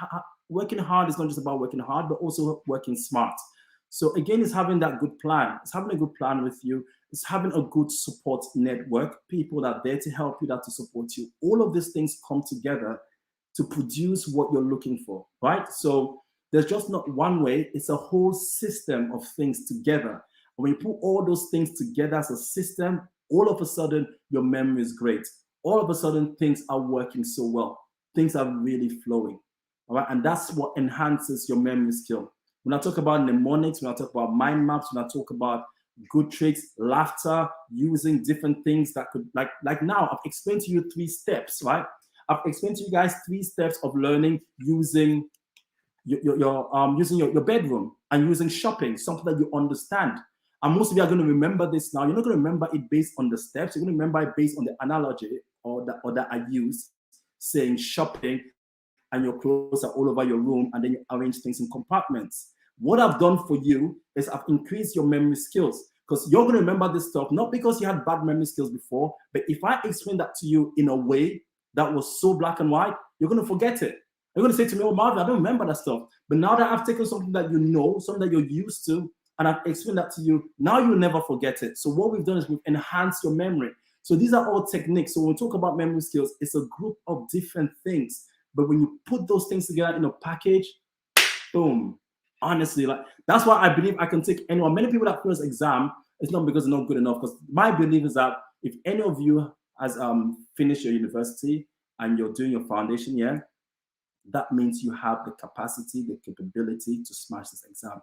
working hard is not just about working hard, but also working smart. So again, it's having that good plan. It's having a good plan with you. It's having a good support network, people that are there to help you, that to support you. All of these things come together to produce what you're looking for, right? So there's just not one way. It's a whole system of things together. And when you put all those things together as a system, all of a sudden, your memory is great. All of a sudden, things are working so well. Things are really flowing, all right? And that's what enhances your memory skill. When I talk about mnemonics, when I talk about mind maps, when I talk about good tricks, laughter, using different things that could, like now, I've explained to you 3 steps, right? I've explained to you guys 3 steps of learning using your bedroom and using shopping, something that you understand. And most of you are going to remember this now. You're not going to remember it based on the steps. You're going to remember it based on the analogy or that I use, saying shopping, and your clothes are all over your room, and then you arrange things in compartments. What I've done for you is I've increased your memory skills, because you're going to remember this stuff, not because you had bad memory skills before, but if I explain that to you in a way that was so black and white, you're going to forget it. You're going to say to me, oh, Marvin, I don't remember that stuff. But now that I've taken something that you know, something that you're used to, and I've explained that to you, now you'll never forget it. So what we've done is we've enhanced your memory. So these are all techniques. So when we talk about memory skills, it's a group of different things. But when you put those things together in a package, boom. Honestly, like, that's why I believe I can take anyone. Many people that fail this exam, it's not because they're not good enough. Because my belief is that if any of you has finished your university and you're doing your foundation year, that means you have the capacity, the capability to smash this exam.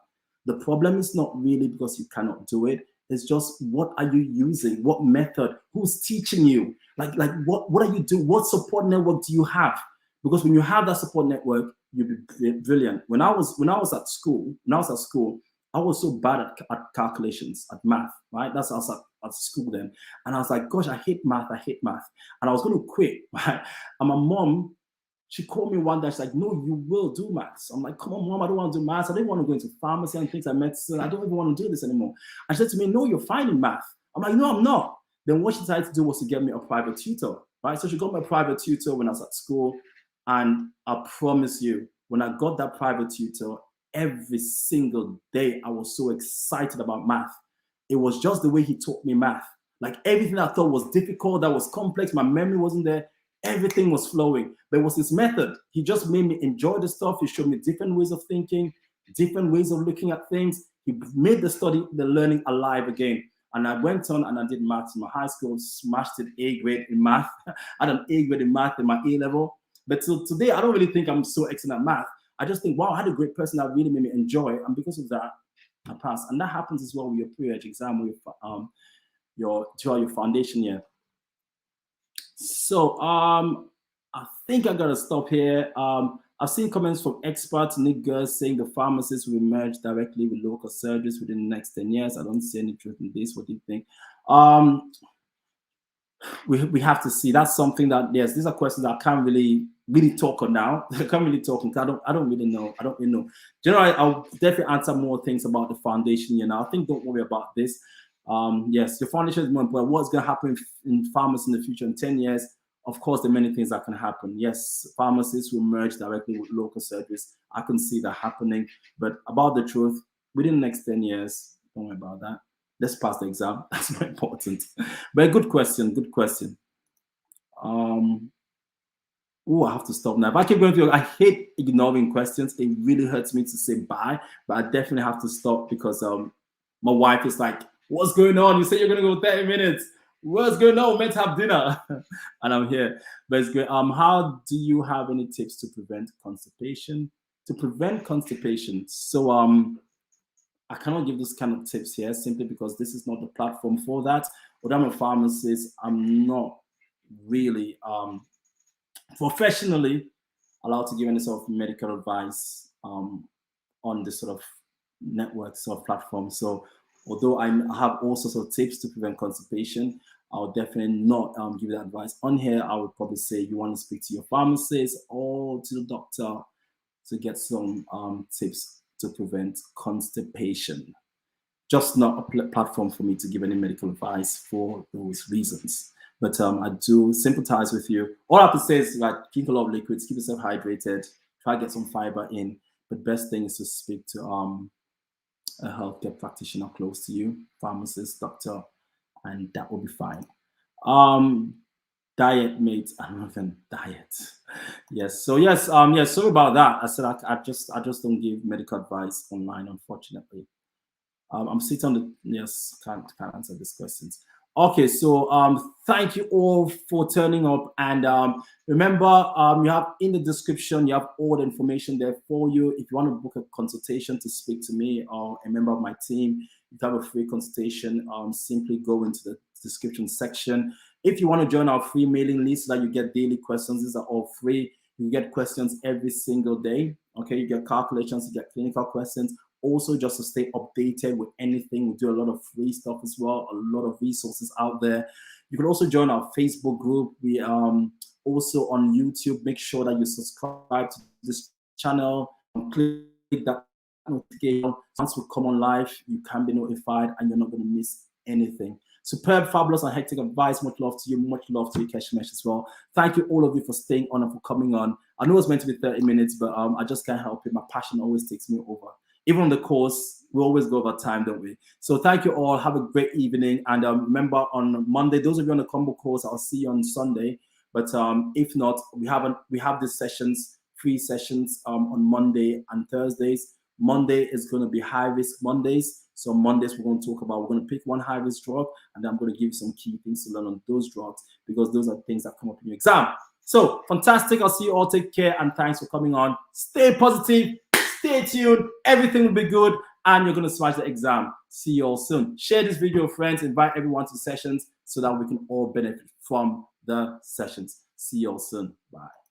The problem is not really because you cannot do it. It's just, what are you using? What method? Who's teaching you? Like what are you doing? What support network do you have? Because when you have that support network, you'll be brilliant. When I was at school, I was so bad at calculations, at math, right? That's how I was at school then. And I was like, gosh, I hate math. And I was going to quit, right? And my mom, she called me one day. She's like, no, you will do maths. I'm like, come on, mom, I don't want to do maths. I don't want to go into pharmacy and things like medicine. I don't even want to do this anymore. And she said to me, no, you're fine in math. I'm like, no, I'm not. Then what she decided to do was to get me a private tutor, right? So she got me a private tutor when I was at school. And I promise you, when I got that private tutor, every single day, I was so excited about math. It was just the way he taught me math. Like everything I thought was difficult, that was complex, my memory wasn't there. Everything was flowing. There was this method. He just made me enjoy the stuff. He showed me different ways of thinking, different ways of looking at things. He made the learning alive again. And I went on and I did maths in my high school, smashed it A grade in math. I had an A grade in math in my A level. But so today, I don't really think I'm so excellent at math. I just think, wow, I had a great person that really made me enjoy it. And because of that, I passed. And that happens as well with your pre-edge exam, with throughout your foundation year. So I think I gotta stop here. I I've seen comments from experts, Nick Gers, saying the pharmacists will merge directly with local surgeries within the next 10 years. I don't see any truth in this. What do you think? We have to see. That's something that, yes, these are questions that I can't really talk on now. I can't really talk on. I don't really know. I don't really know. Generally, I'll definitely answer more things about the foundation. I think don't worry about this. Yes, the foundation is more important. What's going to happen in pharmacy in the future in 10 years? Of course, there are many things that can happen. Yes, pharmacists will merge directly with local surgeries. I can see that happening. But about the truth, within the next 10 years, don't worry about that. Let's pass the exam. That's more important. But a good question. Good question. Oh, I have to stop now. If I keep going through, I hate ignoring questions. It really hurts me to say bye, but I definitely have to stop because my wife is like, "What's going on? You say you're gonna go 30 minutes. What's going on? We're meant to have dinner," and I'm here. But it's good. How do you have any tips to prevent constipation? To prevent constipation, so I cannot give this kind of tips here simply because this is not the platform for that. But I'm a pharmacist. I'm not really professionally allowed to give any sort of medical advice on this sort of network sort of platform. So although I have all sorts of tips to prevent constipation, I'll definitely not give that advice on here. I would probably say you want to speak to your pharmacist or to the doctor to get some tips to prevent constipation. Just not a platform for me to give any medical advice for those reasons. But I do sympathize with you. All I have to say is like drink a lot of liquids, keep yourself hydrated, try to get some fiber in. But best thing is to speak to a healthcare practitioner close to you, pharmacist, doctor, and that will be fine. Diet, mate. I'm not even diet. Yes. So yes. Yes. Sorry about that. I said I just don't give medical advice online, unfortunately. I'm sitting on the yes. Can't answer these questions. Okay. So thank you all for turning up, and remember, you have in the description, you have all the information there for you. If you want to book a consultation to speak to me or a member of my team, you have a free consultation. Simply go into the description section. If you want to join our free mailing list so that you get daily questions, these are all free. You get questions every single day. Okay, you get calculations, you get clinical questions. Also, just to stay updated with anything, we do a lot of free stuff as well, a lot of resources out there. You can also join our Facebook group. We also on YouTube. Make sure that you subscribe to this channel and click that notification. Once we come on live, you can be notified and you're not going to miss anything. Superb, fabulous, and hectic advice. Much love to you. Much love to you, Keshimesh, as well. Thank you, all of you, for staying on and for coming on. I know it's meant to be 30 minutes, but I just can't help it. My passion always takes me over. Even on the course, we always go over time, don't we? So thank you all. Have a great evening. And remember, on Monday, those of you on the combo course, I'll see you on Sunday. But if not, we have these sessions, free sessions on Monday and Thursdays. Monday is going to be high risk Mondays. So Mondays we're going to talk about, we're going to pick one high risk drug, and then I'm going to give you some key things to learn on those drugs because those are things that come up in your exam. So fantastic. I'll see you all. Take care and thanks for coming on. Stay positive. Stay tuned. Everything will be good and you're going to smash the exam. See you all soon. Share this video with friends. Invite everyone to sessions so that we can all benefit from the sessions. See you all soon. Bye.